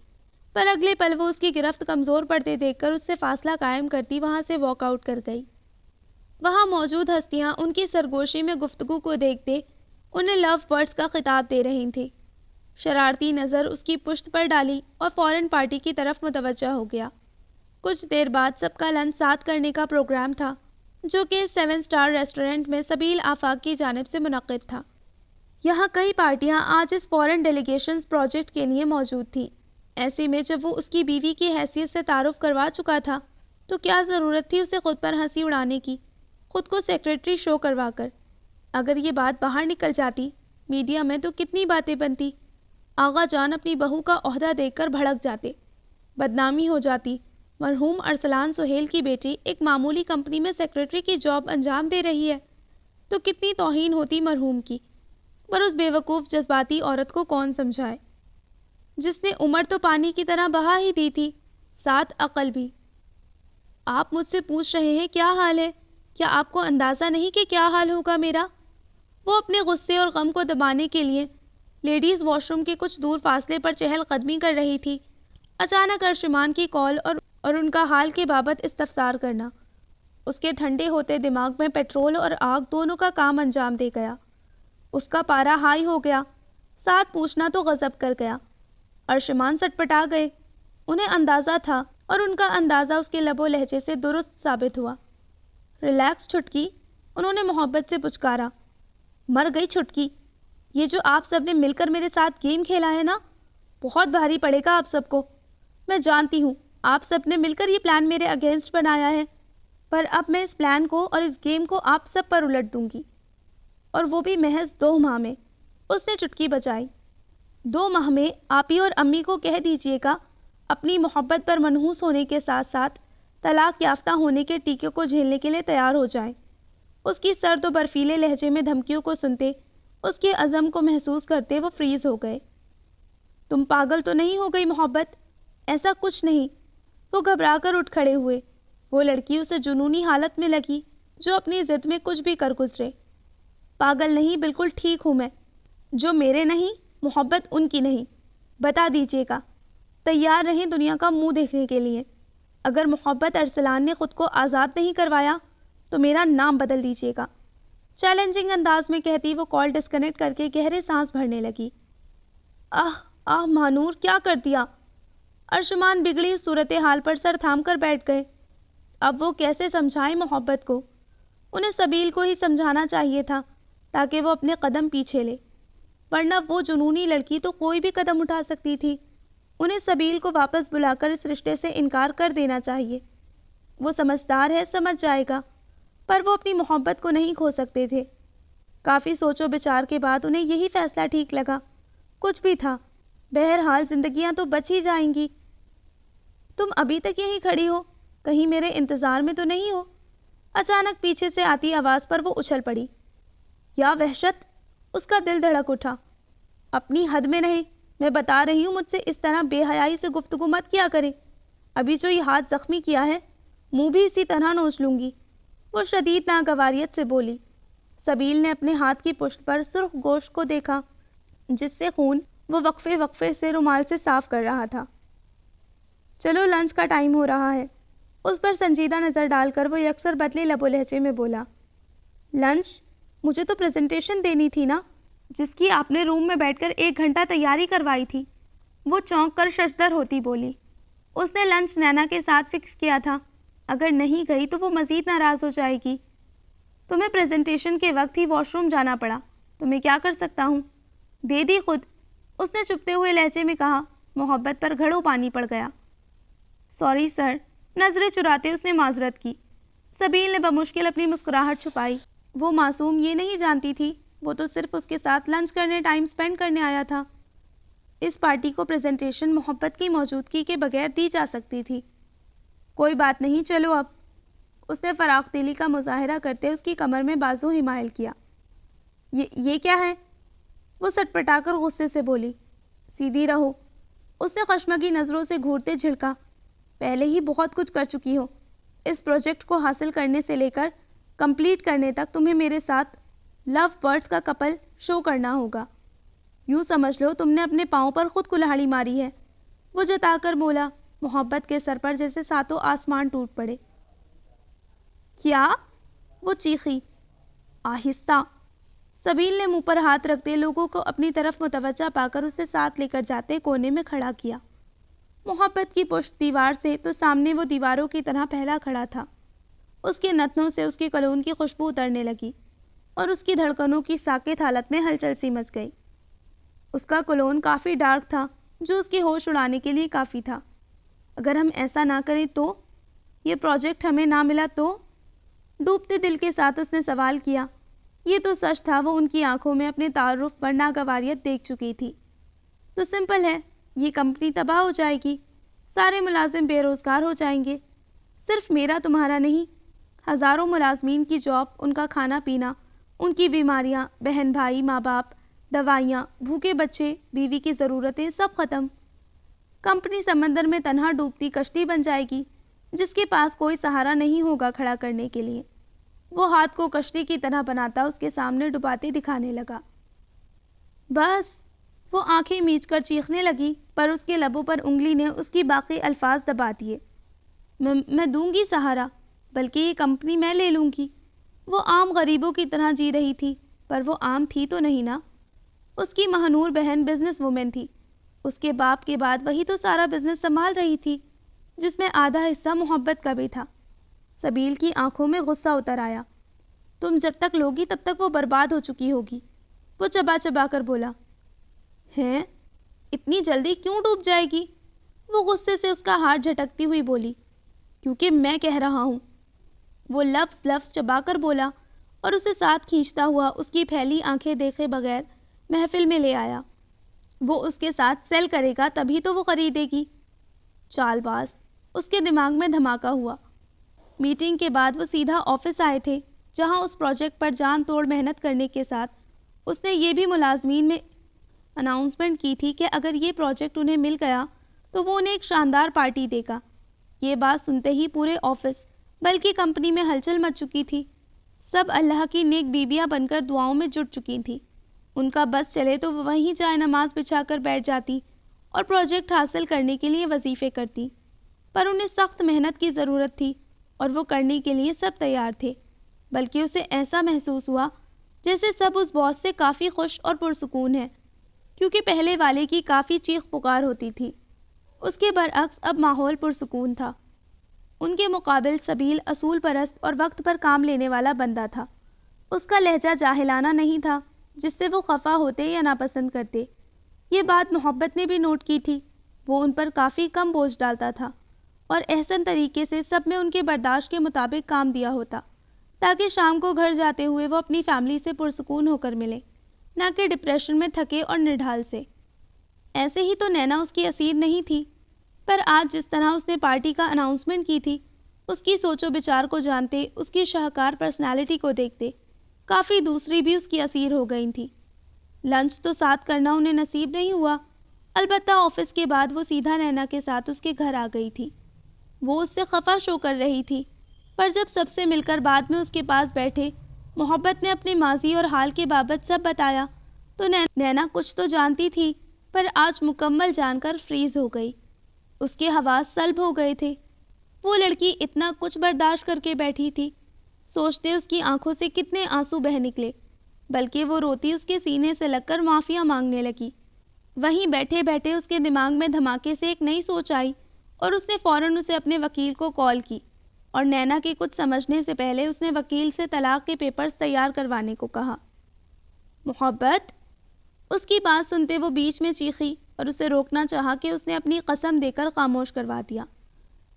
پر اگلے پل وہ اس کی گرفت کمزور پڑتے دیکھ کر اس سے فاصلہ قائم کرتی وہاں سے واک آؤٹ کر گئی۔ وہاں موجود ہستیاں ان کی سرگوشی میں گفتگو کو دیکھتے انہیں لو برڈز کا خطاب دے رہی تھیں۔ شرارتی نظر اس کی پشت پر ڈالی اور فوراً پارٹی کی طرف متوجہ ہو گیا۔ کچھ دیر بعد سب کا لنچ ساتھ کرنے کا پروگرام تھا، جو کہ 7 اسٹار ریسٹورنٹ میں سبیل آفاق کی جانب سے منعقد تھا۔ یہاں کئی پارٹیاں آج اس فورن ڈیلیگیشنز پروجیکٹ کے لیے موجود تھیں۔ ایسے میں جب وہ اس کی بیوی کی حیثیت سے تعارف کروا چکا تھا تو کیا ضرورت تھی اسے خود پر ہنسی اڑانے کی، خود کو سیکریٹری شو کروا کر۔ اگر یہ بات باہر نکل جاتی میڈیا میں تو کتنی باتیں بنتی۔ آغا جان اپنی بہو کا عہدہ دیکھ کر بھڑک جاتے، بدنامی ہو جاتی۔ مرحوم ارسلان سہیل کی بیٹی ایک معمولی کمپنی میں سیکریٹری کی جاب انجام دے رہی ہے تو کتنی توہین ہوتی مرحوم کی، پر اس بے وقوف جذباتی عورت کو کون سمجھائے، جس نے عمر تو پانی کی طرح بہا ہی دی تھی، ساتھ عقل بھی۔ آپ مجھ سے پوچھ رہے ہیں کیا حال ہے؟ کیا آپ کو اندازہ نہیں کہ کیا حال ہوگا میرا؟ وہ اپنے غصے اور غم کو دبانے کے لیے لیڈیز واش روم کے کچھ دور فاصلے پر چہل قدمی کر رہی تھی۔ اچانک ارشمان کی کال اور ان کا حال کے بابت استفسار کرنا اس کے ٹھنڈے ہوتے دماغ میں پیٹرول اور آگ دونوں کا کام انجام دے گیا۔ اس کا پارا ہائی ہو گیا، ساتھ پوچھنا تو غضب کر گیا۔ ارشمان سٹپٹا گئے، انہیں اندازہ تھا اور ان کا اندازہ اس کے لب و لہجے سے درست ثابت ہوا۔ ریلیکس چھٹکی، انہوں نے محبت سے پچکارا۔ مر گئی چھٹکی، یہ جو آپ سب نے مل کر میرے ساتھ گیم کھیلا ہے نا، بہت بھاری پڑے گا آپ سب کو۔ میں جانتی ہوں آپ سب نے مل کر یہ پلان میرے اگینسٹ بنایا ہے، پر اب میں اس پلان کو اور اس گیم کو آپ سب پر الٹ دوں گی، اور وہ بھی محض 2 ماہ میں۔ اس نے چٹکی بجائی۔ 2 ماہ میں آپی اور امی کو کہہ دیجیے گا اپنی محبت پر منحوس ہونے کے ساتھ ساتھ طلاق یافتہ ہونے کے ٹیکے کو جھیلنے کے لیے تیار ہو جائیں۔ اس کی سرد و برفیلے لہجے میں دھمکیوں کو سنتے، اس کے عزم کو محسوس کرتے وہ فریز ہو گئے۔ تم پاگل تو نہیں ہو گئی محبت؟ ایسا کچھ نہیں۔ وہ گھبرا کر اٹھ کھڑے ہوئے۔ وہ لڑکی اسے جنونی حالت میں لگی جو اپنی ضد میں کچھ بھی کر گزرے۔ پاگل نہیں، بالکل ٹھیک ہوں میں۔ جو میرے نہیں، محبت ان کی نہیں۔ بتا دیجیے گا، تیار رہیں دنیا کا منہ دیکھنے کے لیے۔ اگر محبت ارسلان نے خود کو آزاد نہیں کروایا تو میرا نام بدل دیجیے گا۔ چیلنجنگ انداز میں کہتی وہ کال ڈسکنیکٹ کر کے گہرے سانس بھرنے لگی۔ مانور، کیا کر دیا؟ ارشمان بگڑی صورتحال پر سر تھام کر بیٹھ گئے۔ اب وہ کیسے سمجھائے محبت کو؟ انہیں سبیل کو ہی سمجھانا چاہیے تھا تاکہ وہ اپنے قدم پیچھے لے، ورنہ وہ جنونی لڑکی تو کوئی بھی قدم اٹھا سکتی تھی۔ انہیں سبیل کو واپس بلا کر اس رشتے سے انکار کر دینا چاہیے۔ وہ سمجھدار ہے، سمجھ جائے گا، پر وہ اپنی محبت کو نہیں کھو سکتے تھے۔ کافی سوچ و بچار کے بعد انہیں یہی فیصلہ ٹھیک لگا۔ کچھ بھی تھا، بہرحال زندگیاں تو بچ ہی جائیں گی۔ تم ابھی تک یہیں کھڑی ہو، کہیں میرے انتظار میں تو نہیں ہو؟ اچانک پیچھے سے آتی آواز پر وہ اچھل پڑی۔ یا وحشت! اس کا دل دھڑک اٹھا۔ اپنی حد میں رہیں، میں بتا رہی ہوں، مجھ سے اس طرح بے حیائی سے گفتگو مت کیا کریں۔ ابھی جو یہ ہاتھ زخمی کیا ہے، منہ بھی اسی طرح نوچ لوں گی۔ وہ شدید ناگواریت سے بولی۔ سبیل نے اپنے ہاتھ کی پشت پر سرخ گوشت کو دیکھا جس سے خون وہ وقفے وقفے سے رومال سے صاف کر رہا تھا۔ چلو لنچ کا ٹائم ہو رہا ہے۔ اس پر سنجیدہ نظر ڈال کر وہ یکسر بدلے لب و لہجے میں بولا۔ لنچ؟ مجھے تو پریزنٹیشن دینی تھی نا، جس کی آپ نے روم میں بیٹھ کر 1 گھنٹہ تیاری کروائی تھی۔ وہ چونک کر ششدر ہوتی بولی۔ اس نے لنچ نینا کے ساتھ فکس کیا تھا، اگر نہیں گئی تو وہ مزید ناراض ہو جائے گی۔ تمہیں پریزنٹیشن کے وقت ہی واش روم جانا پڑا تو میں کیا کر سکتا ہوں؟ دے دی خود، اس نے چپتے ہوئے لہجے میں کہا۔ محبت پر گھڑوں پانی پڑ گیا۔ سوری سر، نظریں چراتے اس نے معذرت کی۔ سبیل نے بمشکل اپنی مسکراہٹ چھپائی۔ وہ معصوم یہ نہیں جانتی تھی، وہ تو صرف اس کے ساتھ لنچ کرنے، ٹائم سپینڈ کرنے آیا تھا۔ اس پارٹی کو پریزنٹیشن محبت کی موجودگی کے بغیر دی جا سکتی تھی۔ کوئی بات نہیں، چلو اب۔ اس نے فراخ دلی کا مظاہرہ کرتے اس کی کمر میں بازو حمائل کیا۔ یہ کیا ہے؟ وہ سٹپٹا کر غصے سے بولی۔ سیدھی رہو، اس نے خشمگی نظروں سے گھورتے جھڑکا۔ پہلے ہی بہت کچھ کر چکی ہو. اس پروجیکٹ کو حاصل کرنے سے لے کر کمپلیٹ کرنے تک تمہیں میرے ساتھ لو برڈز کا کپل شو کرنا ہوگا. یوں سمجھ لو تم نے اپنے پاؤں پر خود کلہاڑی ماری ہے. وہ جتا کر بولا. محبت کے سر پر جیسے ساتوں آسمان ٹوٹ پڑے. کیا؟ وہ چیخی. آہستہ. سبیل نے منہ پر ہاتھ رکھتے لوگوں کو اپنی طرف متوجہ پا کر اسے ساتھ لے کر جاتے کونے میں کھڑا کیا. محبت کی پشت دیوار سے تو سامنے وہ دیواروں کی طرح پھیلا کھڑا تھا. اس کے نتنوں سے اس کے کلون کی خوشبو اترنے لگی اور اس کی دھڑکنوں کی ساکت حالت میں ہلچل سی مچ گئی. اس کا کلون کافی ڈارک تھا جو اس کے ہوش اڑانے کے لیے کافی تھا. اگر ہم ایسا نہ کریں تو؟ یہ پروجیکٹ ہمیں نہ ملا تو؟ ڈوبتے دل کے ساتھ اس نے سوال کیا. یہ تو سچ تھا وہ ان کی آنکھوں میں اپنے تعارف پر ناگواریت دیکھ چکی تھی. تو سمپل ہے، یہ کمپنی تباہ ہو جائے گی، سارے ملازم بے روزگار ہو جائیں گے. صرف میرا تمہارا نہیں، ہزاروں ملازمین کی جاب، ان کا کھانا پینا، ان کی بیماریاں، بہن بھائی، ماں باپ، دوائیاں، بھوکے بچے، بیوی کی ضرورتیں، سب ختم. کمپنی سمندر میں تنہا ڈوبتی کشتی بن جائے گی جس کے پاس کوئی سہارا نہیں ہوگا کھڑا کرنے کے لیے. وہ ہاتھ کو کشتی کی طرح بناتا اس کے سامنے ڈباتے دکھانے لگا. بس. وہ آنکھیں میچ کر چیخنے لگی پر اس کے لبوں پر انگلی نے اس کی باقی الفاظ دبا دیے. میں دوں گی سہارا، بلکہ یہ کمپنی میں لے لوں گی. وہ عام غریبوں کی طرح جی رہی تھی پر وہ عام تھی تو نہیں نا. اس کی مہنور بہن بزنس وومن تھی. اس کے باپ کے بعد وہی تو سارا بزنس سنبھال رہی تھی جس میں آدھا حصہ محبت کا بھی تھا. سبیل کی آنکھوں میں غصہ اتر آیا. تم جب تک لوگی تب تک وہ برباد ہو چکی ہوگی. وہ چبا چبا کر بولا. ہیں؟ اتنی جلدی کیوں ڈوب جائے گی؟ وہ غصے سے اس کا ہاتھ جھٹکتی ہوئی بولی. کیونکہ میں کہہ رہا ہوں. وہ لفظ چبا کر بولا اور اسے ساتھ کھینچتا ہوا اس کی پھیلی آنکھیں دیکھے بغیر محفل میں لے آیا. وہ اس کے ساتھ سیل کرے گا تبھی تو وہ خریدے گی. چال باز. اس کے دماغ میں دھماکہ ہوا. میٹنگ کے بعد وہ سیدھا آفس آئے تھے جہاں اس پروجیکٹ پر جان توڑ محنت کرنے کے ساتھ اس نے یہ بھی ملازمین میں اناؤنسمنٹ کی تھی کہ اگر یہ پروجیکٹ انہیں مل گیا تو وہ انہیں ایک شاندار پارٹی دے گا. یہ بات سنتے ہی پورے آفس بلکہ کمپنی میں ہلچل مچ چکی تھی. سب اللہ کی نیک بیویاں بن کر دعاؤں میں جٹ چکی تھیں. ان کا بس چلے تو وہ وہیں جائے نماز بچھا کر بیٹھ جاتی اور پروجیکٹ حاصل کرنے کے لیے وظیفے کرتی. پر انہیں سخت محنت کی ضرورت تھی اور وہ کرنے کے لیے سب تیار تھے. بلکہ اسے ایسا محسوس ہوا جیسے سب اس باس سے کافی خوش اور پرسکون ہیں کیونکہ پہلے والے کی کافی چیخ پکار ہوتی تھی. اس کے برعکس اب ماحول پرسکون تھا. ان کے مقابل سبیل اصول پرست اور وقت پر کام لینے والا بندہ تھا. اس کا لہجہ جاہلانہ نہیں تھا جس سے وہ خفا ہوتے یا ناپسند کرتے. یہ بات محبت نے بھی نوٹ کی تھی. وہ ان پر کافی کم بوجھ ڈالتا تھا اور احسن طریقے سے سب میں ان کے برداشت کے مطابق کام دیا ہوتا تاکہ شام کو گھر جاتے ہوئے وہ اپنی فیملی سے پرسکون ہو کر ملے، نہ کہ ڈپریشن میں تھکے اور نڈھال سے. ایسے ہی تو نینا اس کی اسیر نہیں تھی، پر آج جس طرح اس نے پارٹی کا اناؤنسمنٹ کی تھی، اس کی سوچ و بچار کو جانتے، اس کی شاہکار پرسنالٹی کو دیکھتے، کافی دوسری بھی اس کی اسیر ہو گئی تھی. لنچ تو ساتھ کرنا انہیں نصیب نہیں ہوا، البتہ آفس کے بعد وہ سیدھا نینا کے ساتھ اس کے گھر آ گئی تھی. وہ اس سے خفا شو کر رہی تھی، پر جب سب سے مل کر بعد میں اس کے پاس بیٹھے محبت نے اپنے ماضی اور حال کے بابت سب بتایا تو نینا کچھ تو جانتی تھی پر آج مکمل جان کر فریز ہو گئی. اس کے حواس سلب ہو گئے تھے. وہ لڑکی اتنا کچھ برداشت کر کے بیٹھی تھی، سوچتے اس کی آنکھوں سے کتنے آنسو بہہ نکلے، بلکہ وہ روتی اس کے سینے سے لگ کر معافیاں مانگنے لگی. وہیں بیٹھے بیٹھے اس کے دماغ میں دھماکے سے ایک نئی سوچ آئی اور اس نے فوراً اسے اپنے وکیل کو کال کی اور نینا کے کچھ سمجھنے سے پہلے اس نے وکیل سے طلاق کے پیپرز تیار کروانے کو کہا. محبت. اس کی بات سنتے وہ بیچ میں چیخی اور اسے روکنا چاہا کہ اس نے اپنی قسم دے کر خاموش کروا دیا.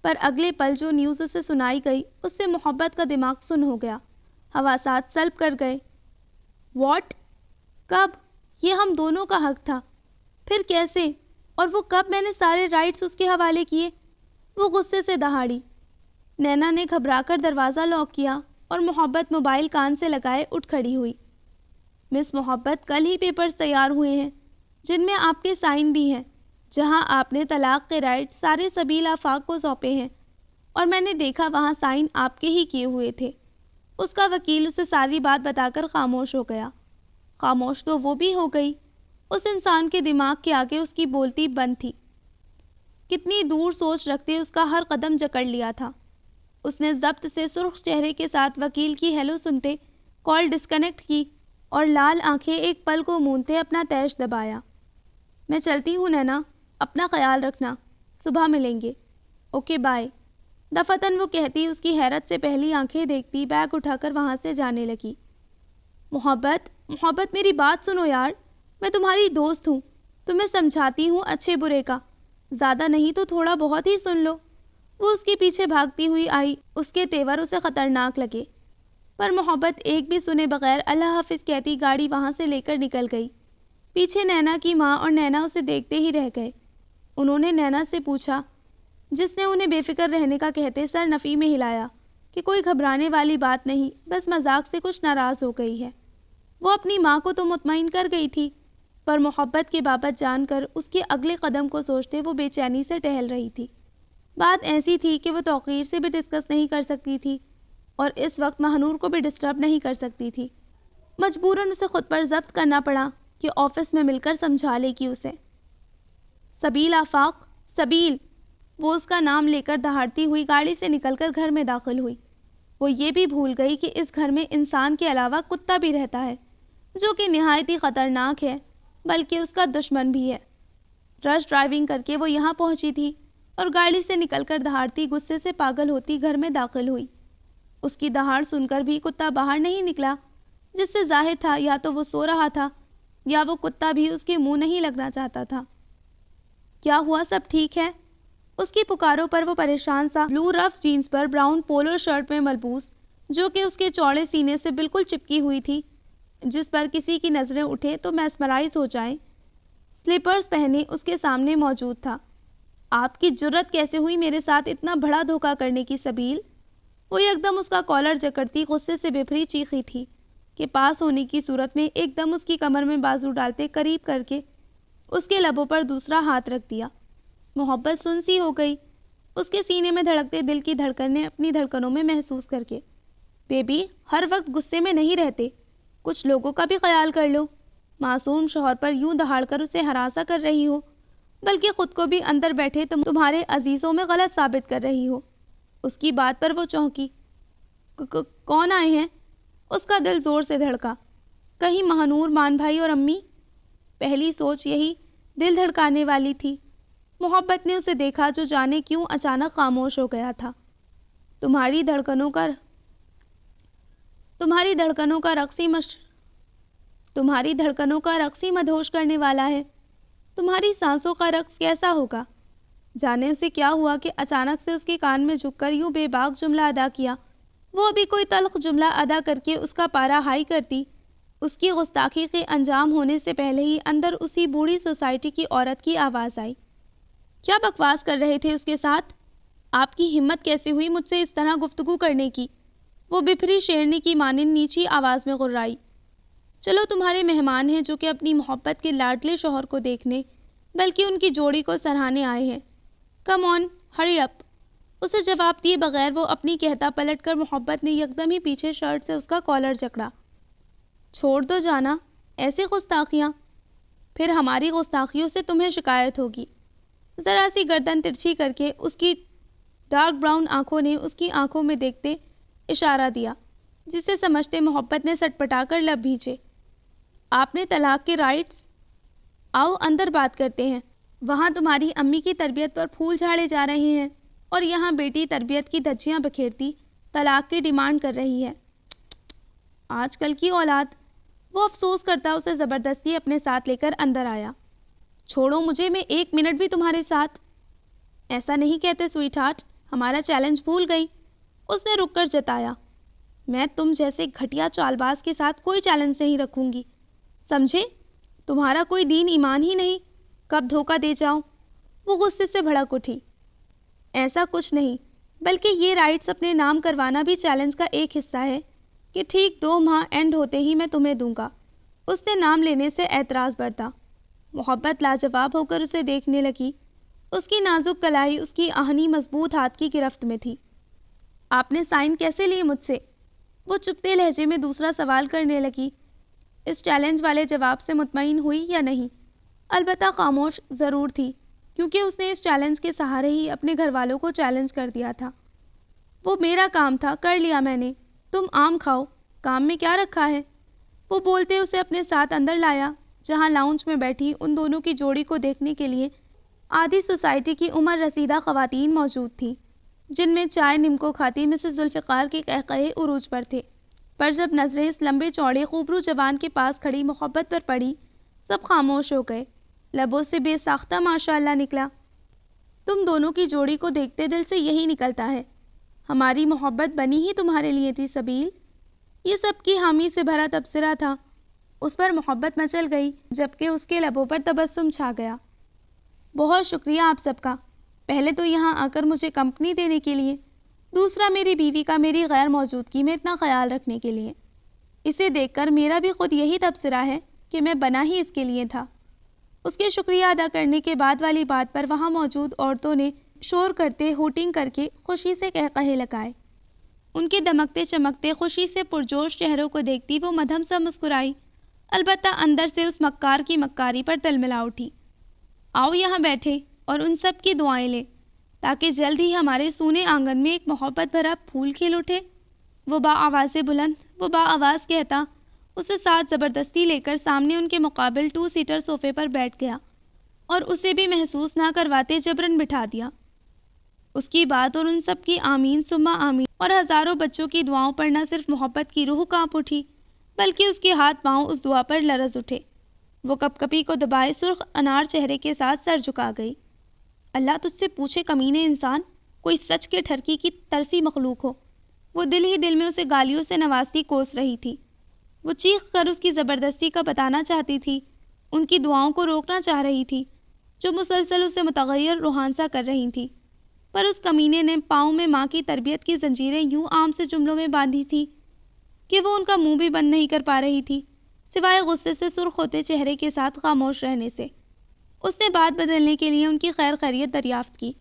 پر اگلے پل جو نیوز اسے سنائی گئی اس سے محبت کا دماغ سن ہو گیا، حواسات سلب کر گئے. واٹ؟ کب؟ یہ ہم دونوں کا حق تھا. پھر کیسے؟ اور وہ کب میں نے سارے رائٹس اس کے حوالے کیے؟ وہ غصے سے دہاڑی. نینا نے گھبرا کر دروازہ لاک کیا اور محبت موبائل کان سے لگائے اٹھ کھڑی ہوئی. مس محبت، کل ہی پیپرز تیار ہوئے ہیں جن میں آپ کے سائن بھی ہیں. جہاں آپ نے طلاق کے رائٹ سارے سبیل آفاق کو سونپے ہیں، اور میں نے دیکھا وہاں سائن آپ کے ہی کیے ہوئے تھے۔ اس کا وکیل اسے ساری بات بتا کر خاموش ہو گیا۔ خاموش تو وہ بھی ہو گئی، اس انسان کے دماغ کے آگے اس کی بولتی بند تھی۔ کتنی دور سوچ رکھتے اس کا ہر قدم جکڑ لیا تھا۔ اس نے ضبط سے سرخ چہرے کے ساتھ وکیل کی ہیلو سنتے کال ڈسکنیکٹ کی اور لال آنکھیں ایک پل کو مونتے اپنا تیش دبایا۔ میں چلتی ہوں نینا، اپنا خیال رکھنا، صبح ملیں گے۔ Okay bye. دفتن وہ کہتی اس کی حیرت سے پہلی آنکھیں دیکھتی بیگ اٹھا کر وہاں سے جانے لگی۔ محبت میری بات سنو یار، میں تمہاری دوست ہوں، تمہیں سمجھاتی ہوں اچھے برے کا، زیادہ نہیں تو تھوڑا بہت ہی سن لو۔ وہ اس کے پیچھے بھاگتی ہوئی آئی، اس کے تیور اسے خطرناک لگے، پر محبت ایک بھی سنے بغیر اللہ حافظ کہتی گاڑی وہاں سے لے کر نکل گئی۔ پیچھے نینا کی ماں اور نینا اسے دیکھتے ہی رہ گئے۔ انہوں نے نینا سے پوچھا، جس نے انہیں بے فکر رہنے کا کہتے سر نفی میں ہلایا، کہ کوئی گھبرانے والی بات نہیں، بس مذاق سے کچھ ناراض ہو گئی ہے۔ وہ اپنی ماں کو تو مطمئن کر گئی تھی، پر محبت کی بابت جان کر اس کے اگلے قدم کو سوچتے وہ بے چینی سے ٹہل رہی تھی۔ بات ایسی تھی کہ وہ توقیر سے بھی ڈسکس نہیں کر سکتی تھی اور اس وقت مہنور کو بھی ڈسٹرب نہیں کر سکتی تھی۔ مجبوراً اسے خود پر ضبط کرنا پڑا کہ آفس میں مل کر سمجھا لے گی اسے۔ سبیل آفاق، سبیل، وہ اس کا نام لے کر دہاڑتی ہوئی گاڑی سے نکل کر گھر میں داخل ہوئی۔ وہ یہ بھی بھول گئی کہ اس گھر میں انسان کے علاوہ کتا بھی رہتا ہے، جو کہ نہایت ہی خطرناک ہے، بلکہ اس کا دشمن بھی ہے۔ رش ڈرائیونگ کر کے وہ یہاں پہنچی تھی اور گاڑی سے نکل کر دہاڑتی غصے سے پاگل ہوتی گھر میں داخل ہوئی۔ اس کی دہاڑ سن کر بھی کتا باہر نہیں نکلا، جس سے ظاہر تھا یا تو وہ سو رہا تھا یا وہ کتا بھی اس کے منہ نہیں لگنا چاہتا تھا۔ کیا ہوا، سب ٹھیک ہے؟ اس کی پکاروں پر وہ پریشان سا بلو رف جینز پر براؤن پولو شرٹ میں ملبوس، جو کہ اس کے چوڑے سینے سے بالکل چپکی ہوئی تھی، جس پر کسی کی نظریں اٹھے تو میسمرائز ہو جائیں، سلیپرز پہنے اس کے سامنے موجود تھا۔ آپ کی جرت کیسے ہوئی میرے ساتھ اتنا بڑا دھوکہ کرنے کی سبیل؟ وہ ایک دم اس کا کالر جکڑتی غصے سے بھری چیخی تھی کہ پاس ہونے کی صورت میں ایک دم اس کی کمر میں بازو ڈالتے قریب کر کے اس کے لبوں پر دوسرا ہاتھ رکھ دیا۔ محبت سن سی ہو گئی، اس کے سینے میں دھڑکتے دل کی دھڑکنیں اپنی دھڑکنوں میں محسوس کر کے۔ بیبی، ہر وقت غصے میں نہیں رہتے، کچھ لوگوں کا بھی خیال کر لو۔ معصوم شوہر پر یوں دہاڑ کر اسے ہراساں کر رہی ہو، بلکہ خود کو بھی اندر بیٹھے تمہارے عزیزوں میں غلط ثابت کر رہی ہو۔ اس کی بات پر وہ چونکی۔ کون آئے ہیں؟ اس کا دل زور سے دھڑکا۔ کہیں مہنور، مان بھائی اور امی؟ پہلی سوچ یہی دل دھڑکانے والی تھی۔ محبت نے اسے دیکھا جو جانے کیوں اچانک خاموش ہو گیا تھا۔ تمہاری دھڑکنوں کا رقصی مدہوش کرنے والا ہے۔ تمہاری سانسوں کا رقص کیسا ہوگا؟ جانے اسے کیا ہوا کہ اچانک سے اس کے کان میں جھک کر یوں بے باک جملہ ادا کیا۔ وہ ابھی کوئی تلخ جملہ ادا کر کے اس کا پارا ہائی کرتی، اس کی گستاخی کے انجام ہونے سے پہلے ہی اندر اسی بوڑھی سوسائٹی کی عورت کی آواز آئی۔ کیا بکواس کر رہے تھے اس کے ساتھ؟ آپ کی ہمت کیسے ہوئی مجھ سے اس طرح گفتگو کرنے کی؟ وہ بپھری شیرنی کی مانند نیچی آواز میں غرائی۔ چلو، تمہارے مہمان ہیں جو کہ اپنی محبت کے لاڈلے شوہر کو دیکھنے بلکہ ان کی جوڑی کو سراہنے آئے ہیں۔ کم آن، ہری اپ۔ اسے جواب دیے بغیر وہ اپنی کہتا پلٹ کر محبت نے یکدم ہی پیچھے شرٹ سے اس کا کالر جکڑا۔ چھوڑ دو جانا، ایسی گستاخیاں؟ پھر ہماری گستاخیوں سے تمہیں شکایت ہوگی۔ ذرا سی گردن ترچھی کر کے اس کی ڈارک براؤن آنکھوں نے اس کی آنکھوں میں دیکھتے اشارہ دیا، جسے سمجھتے محبت نے سٹ پٹا کر لب بھیجے۔ آپ نے طلاق کے رائٹس؟ آؤ اندر بات کرتے ہیں۔ وہاں تمہاری امی کی تربیت پر پھول جھاڑے جا رہے ہیں اور یہاں بیٹی تربیت کی دھجیاں بکھیرتی طلاق کی ڈیمانڈ کر رہی ہے۔ آج کل کی اولاد، وہ افسوس کرتا اسے زبردستی اپنے ساتھ لے کر اندر آیا۔ چھوڑو مجھے، میں ایک منٹ بھی تمہارے ساتھ۔ ایسا نہیں کہتے سویٹ ہارٹ، ہمارا چیلنج بھول گئی؟ اس نے رک کر جتایا۔ میں تم جیسے گھٹیا چال باز کے ساتھ کوئی چیلنج نہیں رکھوں گی، سمجھے؟ تمہارا کوئی دین ایمان ہی نہیں، کب دھوکہ دے جاؤں۔ وہ غصے سے بھڑک اٹھی۔ ایسا کچھ نہیں، بلکہ یہ رائٹس اپنے نام کروانا بھی چیلنج کا ایک حصہ ہے کہ ٹھیک 2 ماہ اینڈ ہوتے ہی میں تمہیں دوں گا۔ اس نے نام لینے سے اعتراض برتا۔ محبت لاجواب ہو کر اسے دیکھنے لگی۔ اس کی نازک کلائی اس کی آہنی مضبوط ہاتھ کی گرفت میں تھی۔ آپ نے سائن کیسے لیے مجھ سے؟ وہ چپتے لہجے میں دوسرا سوال کرنے لگی۔ اس چیلنج والے جواب سے مطمئن ہوئی یا نہیں؟ البتہ خاموش ضرور تھی، کیونکہ اس نے اس چیلنج کے سہارے ہی اپنے گھر والوں کو چیلنج کر دیا تھا۔ وہ میرا کام تھا، کر لیا میں نے، تم آم کھاؤ، کام میں کیا رکھا ہے؟ وہ بولتے اسے اپنے ساتھ اندر لایا، جہاں لاؤنج میں بیٹھی ان دونوں کی جوڑی کو دیکھنے کے لیے آدھی سوسائٹی کی عمر رسیدہ خواتین موجود تھیں، جن میں چائے نمکو کھاتی مسز ذوالفقار کے قہقہے عروج پر تھے۔ پر جب نظریں اس لمبے چوڑے خوبرو جوان کے پاس کھڑی محبت پر پڑی، سب خاموش ہو گئے۔ لبوں سے بے ساختہ ماشاء اللہ نکلا۔ تم دونوں کی جوڑی کو دیکھتے دل سے یہی نکلتا ہے، ہماری محبت بنی ہی تمہارے لیے تھی سبیل۔ یہ سب کی حامی سے بھرا تبصرہ تھا۔ اس پر محبت مچل گئی، جبکہ اس کے لبوں پر تبسم چھا گیا۔ بہت شکریہ آپ سب کا، پہلے تو یہاں آ کر مجھے کمپنی دینے کے لیے، دوسرا میری بیوی کا میری غیر موجودگی میں اتنا خیال رکھنے کے لیے۔ اسے دیکھ کر میرا بھی خود یہی تبصرہ ہے کہ میں بنا ہی اس کے لیے تھا۔ اس کے شکریہ ادا کرنے کے بعد والی بات پر وہاں موجود عورتوں نے شور کرتے ہوٹنگ کر کے خوشی سے قہقہے لگائے۔ ان کے دمکتے چمکتے خوشی سے پرجوش چہروں کو دیکھتی وہ مدھم سا مسکرائی، البتہ اندر سے اس مکار کی مکاری پر تلملا اٹھی۔ آؤ یہاں بیٹھے اور ان سب کی دعائیں لیں، تاکہ جلد ہی ہمارے سونے آنگن میں ایک محبت بھرا پھول کھل اٹھے۔ وہ با آواز کہتا اسے ساتھ زبردستی لے کر سامنے ان کے مقابل 2 سیٹر صوفے پر بیٹھ گیا اور اسے بھی محسوس نہ کرواتے جبرن بٹھا دیا۔ اس کی بات اور ان سب کی آمین ثم آمین اور ہزاروں بچوں کی دعاؤں پر نہ صرف محبت کی روح کانپ اٹھی، بلکہ اس کے ہاتھ پاؤں اس دعا پر لرز اٹھے۔ وہ کپ کپی کو دبائے سرخ انار چہرے کے ساتھ سر جھکا گئی۔ اللہ تجھ سے پوچھے کمینے انسان، کوئی سچ کے ٹھرکی کی ترسی مخلوق ہو۔ وہ دل ہی دل میں اسے گالیوں سے نوازتی کوس رہی تھی۔ وہ چیخ کر اس کی زبردستی کا بتانا چاہتی تھی، ان کی دعاؤں کو روکنا چاہ رہی تھی، جو مسلسل اسے متغیر روحان سا کر رہی تھی۔ پر اس کمینے نے پاؤں میں ماں کی تربیت کی زنجیریں یوں عام سے جملوں میں باندھی تھی کہ وہ ان کا منہ بھی بند نہیں کر پا رہی تھی، سوائے غصے سے سرخ ہوتے چہرے کے ساتھ خاموش رہنے سے۔ اس نے بات بدلنے کے لیے ان کی خیر خیریت دریافت کی،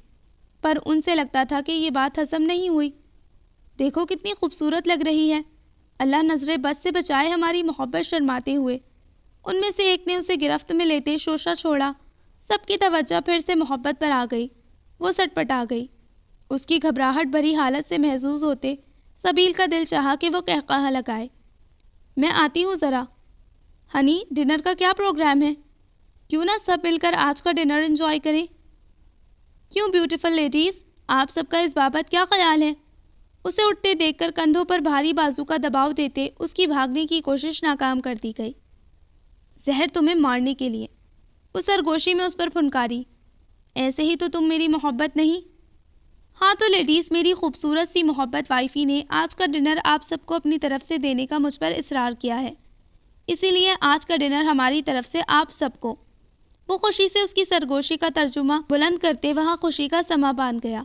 پر ان سے لگتا تھا کہ یہ بات ہضم نہیں ہوئی۔ دیکھو کتنی خوبصورت لگ رہی ہے، اللہ نظر بد سے بچائے ہماری محبت شرماتے ہوئے۔ ان میں سے ایک نے اسے گرفت میں لیتے شوشہ چھوڑا۔ سب کی توجہ پھر سے محبت پر آ گئی۔ وہ سٹ پٹا گئی۔ اس کی گھبراہٹ بھری حالت سے محظوظ ہوتے سبیل کا دل چاہا کہ وہ قہقہہ لگائے۔ میں آتی ہوں ذرا۔ ہنی، ڈنر کا کیا پروگرام ہے؟ کیوں نہ سب مل کر آج کا ڈنر انجوائے کریں؟ کیوں بیوٹیفل لیڈیز، آپ سب کا اس بابت کیا خیال ہے؟ اسے اٹھتے دیکھ کر کندھوں پر بھاری بازو کا دباؤ دیتے اس کی بھاگنے کی کوشش ناکام کر دی گئی۔ زہر تمہیں مارنے کے لیے، وہ سرگوشی میں اس پر پھنکاری۔ ایسے ہی تو تم میری محبت نہیں؟ ہاں تو لیڈیز، میری خوبصورت سی محبت وائفی نے آج کا ڈنر آپ سب کو اپنی طرف سے دینے کا مجھ پر اصرار کیا ہے، اسی لیے آج کا ڈنر ہماری طرف سے آپ سب کو۔ وہ خوشی سے اس کی سرگوشی کا ترجمہ بلند کرتے وہاں خوشی کا سما باندھ گیا۔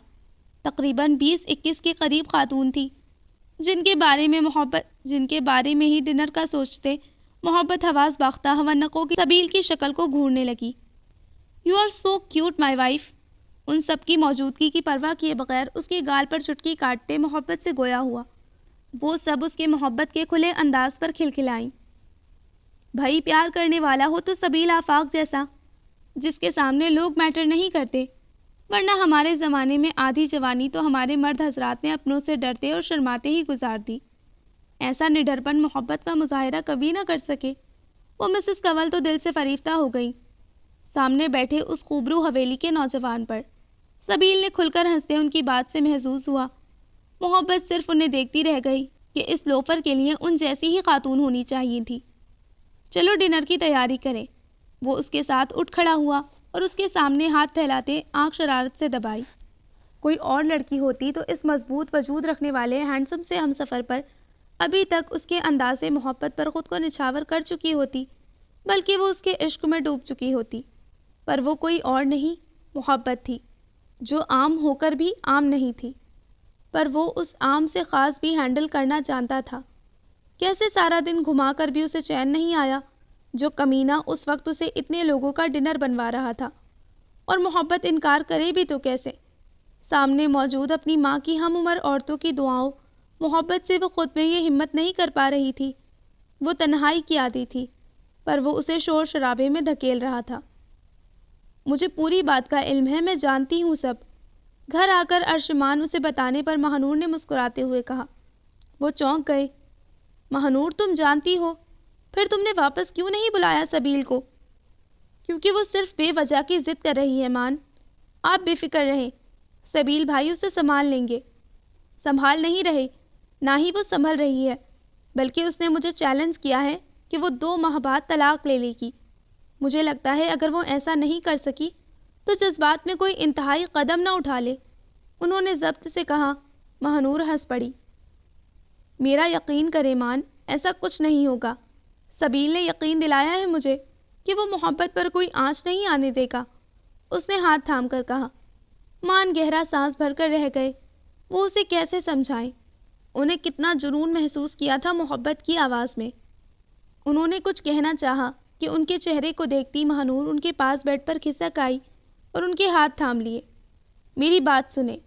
تقریباً 20-21 کے قریب خاتون تھی، جن کے بارے میں ہی ڈنر کا سوچتے محبت حواس باختہ ہونقوں کی سبیل کی شکل کو گھورنے لگی۔ You are so cute my wife. ان سب کی موجودگی کی پرواہ کیے بغیر اس کے گال پر چٹکی کاٹتے محبت سے گویا ہوا۔ وہ سب اس کے محبت کے کھلے انداز پر کھلکھلائیں۔ بھائی پیار کرنے والا ہو تو سبیل آفاق جیسا، جس کے سامنے لوگ میٹر نہیں کرتے، ورنہ ہمارے زمانے میں آدھی جوانی تو ہمارے مرد حضرات نے اپنوں سے ڈرتے اور شرماتے ہی گزار دی۔ ایسا نڈرپن محبت کا مظاہرہ کبھی نہ کر سکے۔ وہ مسز کنول تو دل سے فریفتہ ہو گئی سامنے بیٹھے اس خوبرو حویلی کے نوجوان پر۔ سبیل نے کھل کر ہنستے ان کی بات سے محظوظ ہوا۔ محبت صرف انہیں دیکھتی رہ گئی کہ اس لوفر کے لیے ان جیسی ہی خاتون ہونی چاہیے تھی۔ چلو ڈنر کی تیاری کریں۔ وہ اس کے ساتھ اٹھ کھڑا ہوا اور اس کے سامنے ہاتھ پھیلاتے آنکھ شرارت سے دبائی۔ کوئی اور لڑکی ہوتی تو اس مضبوط وجود رکھنے والے ہینڈسم سے ہمسفر پر ابھی تک اس کے انداز محبت پر خود کو نچھاور کر چکی ہوتی، بلکہ وہ اس کے عشق میں ڈوب چکی ہوتی۔ پر وہ کوئی اور نہیں، محبت تھی، جو عام ہو کر بھی عام نہیں تھی، پر وہ اس عام سے خاص بھی ہینڈل کرنا جانتا تھا۔ کیسے سارا دن گھما کر بھی اسے چین نہیں آیا، جو کمینہ اس وقت اسے اتنے لوگوں کا ڈنر بنوا رہا تھا، اور محبت انکار کرے بھی تو کیسے؟ سامنے موجود اپنی ماں کی ہم عمر عورتوں کی دعاؤں، محبت سے وہ خود میں یہ ہمت نہیں کر پا رہی تھی۔ وہ تنہائی کی عادی تھی، پر وہ اسے شور شرابے میں دھکیل رہا تھا۔ مجھے پوری بات کا علم ہے، میں جانتی ہوں سب۔ گھر آ کر ارشمان اسے بتانے پر مہنور نے مسکراتے ہوئے کہا۔ وہ چونک گئے۔ مہنور، تم جانتی ہو، پھر تم نے واپس کیوں نہیں بلایا سبیل کو؟ کیونکہ وہ صرف بے وجہ کی ضد کر رہی ہے مان۔ آپ بے فکر رہیں، سبیل بھائی اسے سنبھال لیں گے۔ سنبھال نہیں رہے، نہ ہی وہ سنبھل رہی ہے، بلکہ اس نے مجھے چیلنج کیا ہے کہ وہ 2 ماہ بعد طلاق لے لے گی۔ مجھے لگتا ہے اگر وہ ایسا نہیں کر سکی تو جذبات میں کوئی انتہائی قدم نہ اٹھا لے۔ انہوں نے ضبط سے کہا۔ مہنور ہنس پڑی۔ میرا یقین کرے مان، ایسا کچھ نہیں ہوگا۔ سبیل نے یقین دلایا ہے مجھے کہ وہ محبت پر کوئی آنچ نہیں آنے دے گا۔ اس نے ہاتھ تھام کر کہا۔ مان گہرا سانس بھر کر رہ گئے۔ وہ اسے کیسے سمجھائیں؟ انہیں کتنا جنون محسوس کیا تھا محبت کی آواز میں۔ انہوں نے کچھ کہنا چاہا کہ ان کے چہرے کو دیکھتی مہنور ان کے پاس بیڈ پر کھسک آئی اور ان کے ہاتھ تھام لیے۔ میری بات سنیں،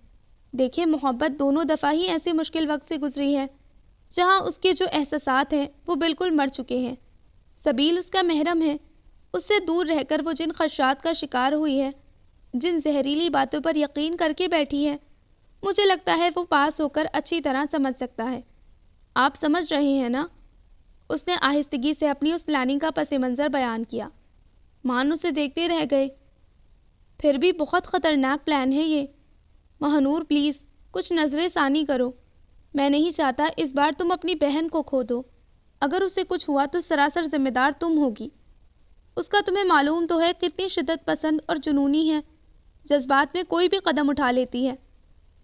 دیکھیں محبت دونوں دفعہ ہی ایسے مشکل وقت سے گزری ہے جہاں اس کے جو احساسات ہیں وہ بالکل مر چکے ہیں۔ سبیل اس کا محرم ہے، اس سے دور رہ کر وہ جن خدشات کا شکار ہوئی ہے، جن زہریلی باتوں پر یقین کر کے بیٹھی ہے، مجھے لگتا ہے وہ پاس ہو کر اچھی طرح سمجھ سکتا ہے۔ آپ سمجھ رہے ہیں نا؟ اس نے آہستگی سے اپنی اس پلاننگ کا پس منظر بیان کیا۔ مان اسے دیکھتے رہ گئے۔ پھر بھی بہت خطرناک پلان ہے یہ۔ مہنور پلیز کچھ نظر ثانی کرو، میں نہیں چاہتا اس بار تم اپنی بہن کو کھو دو۔ اگر اسے کچھ ہوا تو سراسر ذمہ دار تم ہوگی۔ اس کا تمہیں معلوم تو ہے کتنی شدت پسند اور جنونی ہے، جذبات میں کوئی بھی قدم اٹھا لیتی ہے۔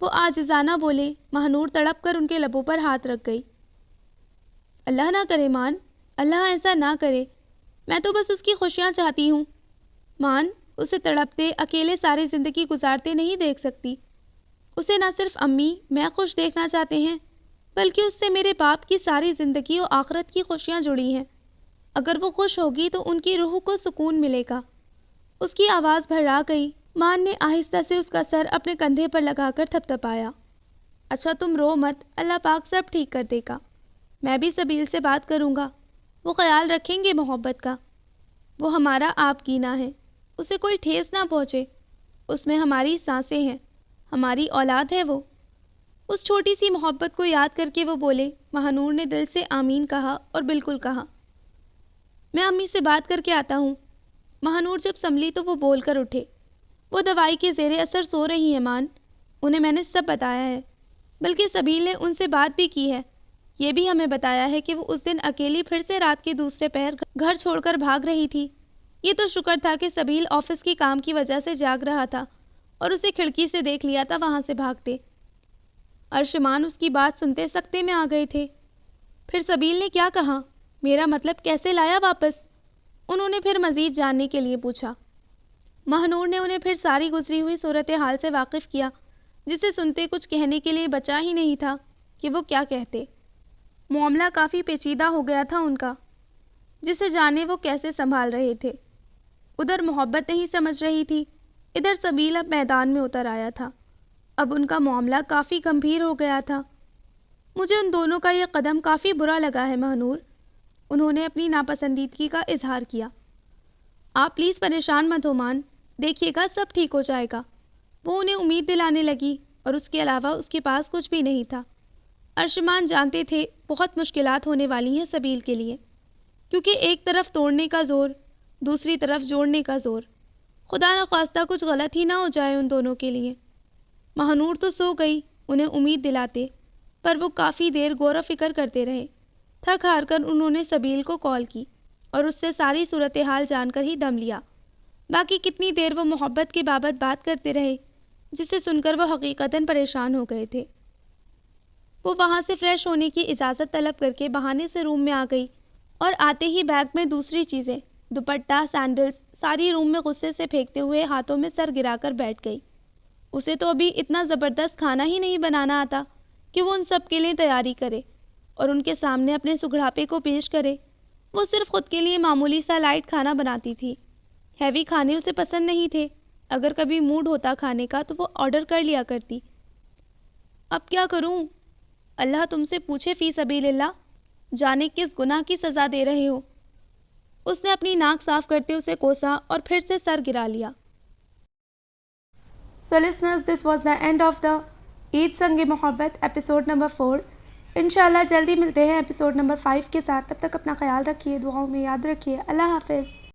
وہ عاجزانہ بولے۔ مہنور تڑپ کر ان کے لبوں پر ہاتھ رکھ گئی۔ اللہ نہ کرے مان، اللہ ایسا نہ کرے، میں تو بس اس کی خوشیاں چاہتی ہوں۔ مان، اسے تڑپتے اکیلے ساری زندگی گزارتے نہیں دیکھ سکتی۔ اسے نہ صرف امی میں خوش دیکھنا چاہتے ہیں، بلکہ اس سے میرے باپ کی ساری زندگی و آخرت کی خوشیاں جڑی ہیں۔ اگر وہ خوش ہوگی تو ان کی روح کو سکون ملے گا۔ اس کی آواز بھرا گئی۔ مان نے آہستہ سے اس کا سر اپنے کندھے پر لگا کر تھپ تھپایا۔ اچھا تم رو مت، اللہ پاک سب ٹھیک کر دے گا۔ میں بھی سبیل سے بات کروں گا، وہ خیال رکھیں گے محبت کا۔ وہ ہمارا آپ گینا ہے، اسے کوئی ٹھیس نہ پہنچے۔ اس میں ہماری سانسیں ہیں، ہماری اولاد ہے وہ۔ اس چھوٹی سی محبت کو یاد کر کے وہ بولے۔ مہنور نے دل سے آمین کہا اور بالکل کہا۔ میں امی سے بات کر کے آتا ہوں۔ مہنور جب سنبھلی تو وہ بول کر اٹھے۔ وہ دوائی کے زیر اثر سو رہی ہیں مان، انہیں میں نے سب بتایا ہے، بلکہ سبیل نے ان سے بات بھی کی ہے۔ یہ بھی ہمیں بتایا ہے کہ وہ اس دن اکیلی پھر سے رات کے دوسرے پہر گھر چھوڑ کر بھاگ رہی تھی۔ یہ تو شکر تھا کہ سبیل آفس کی کام کی وجہ سے جاگ رہا تھا اور اسے کھڑکی سے دیکھ لیا تھا وہاں سے بھاگتے۔ ارشمان اس کی بات سنتے سکتے میں آ گئے تھے۔ پھر سبیل نے کیا کہا؟ میرا مطلب کیسے لایا واپس؟ انہوں نے پھر مزید جاننے کے لیے پوچھا۔ مہنور نے انہیں پھر ساری گزری ہوئی صورتحال سے واقف کیا، جسے سنتے کچھ کہنے کے لیے بچا ہی نہیں تھا کہ وہ کیا کہتے۔ معاملہ کافی پیچیدہ ہو گیا تھا ان کا، جسے جانے وہ کیسے سنبھال رہے تھے۔ ادھر محبت نہیں سمجھ رہی تھی، ادھر سبیل اب میدان میں اتر آیا تھا۔ اب ان کا معاملہ کافی گمبھیر ہو گیا تھا۔ مجھے ان دونوں کا یہ قدم کافی برا لگا ہے مہنور، انہوں نے اپنی ناپسندیدگی کا اظہار کیا۔ آپ پلیز پریشان مت ہو مان، دیکھیے گا سب ٹھیک ہو جائے گا۔ وہ انہیں امید دلانے لگی، اور اس کے علاوہ اس کے پاس کچھ بھی نہیں تھا۔ ارشمان جانتے تھے بہت مشکلات ہونے والی ہیں سبیل کے لیے، کیونکہ ایک طرف توڑنے کا زور، دوسری طرف جوڑنے کا زور۔ خدا نخواستہ کچھ غلط ہی نہ ہو جائے ان دونوں کے لیے۔ مہنور تو سو گئی انہیں امید دلاتے، پر وہ کافی دیر غور و فکر کرتے رہے۔ تھک ہار کر انہوں نے سبیل کو کال کی اور اس سے ساری صورتحال جان کر ہی دم لیا۔ باقی کتنی دیر وہ محبت کے بابت بات کرتے رہے، جسے سن کر وہ حقیقتاً پریشان ہو گئے تھے۔ وہ وہاں سے فریش ہونے کی اجازت طلب کر کے بہانے سے روم میں آ گئی، اور آتے ہی بیگ میں دوسری چیزیں، دوپٹہ، سینڈلز، ساری روم میں غصے سے پھینکتے ہوئے ہاتھوں میں سر گرا کر بیٹھ گئی۔ اسے تو ابھی اتنا زبردست کھانا ہی نہیں بنانا آتا کہ وہ ان سب کے لیے تیاری کرے اور ان کے سامنے اپنے سگڑاپے کو پیش کرے۔ وہ صرف خود کے لیے معمولی سا لائٹ کھانا بناتی تھی. ہیوی کھانے اسے پسند نہیں تھے. اگر کبھی موڈ ہوتا کھانے کا تو وہ آرڈر کر لیا کرتی. اب کیا کروں؟ اللہ تم سے پوچھے فی سبیل اللہ، جانے کس گناہ کی سزا دے رہے ہو. اس نے اپنی ناک صاف کرتے اسے کوسا اور پھر سے سر گرا لیا. So listeners, this was the end of the عید سنگ محبت ایپیسوڈ نمبر 4. انشاءاللہ جلدی ملتے ہیں ایپیسوڈ نمبر 5 کے ساتھ. تب تک اپنا خیال رکھیے، دعاؤں میں یاد رکھیے. اللہ حافظ.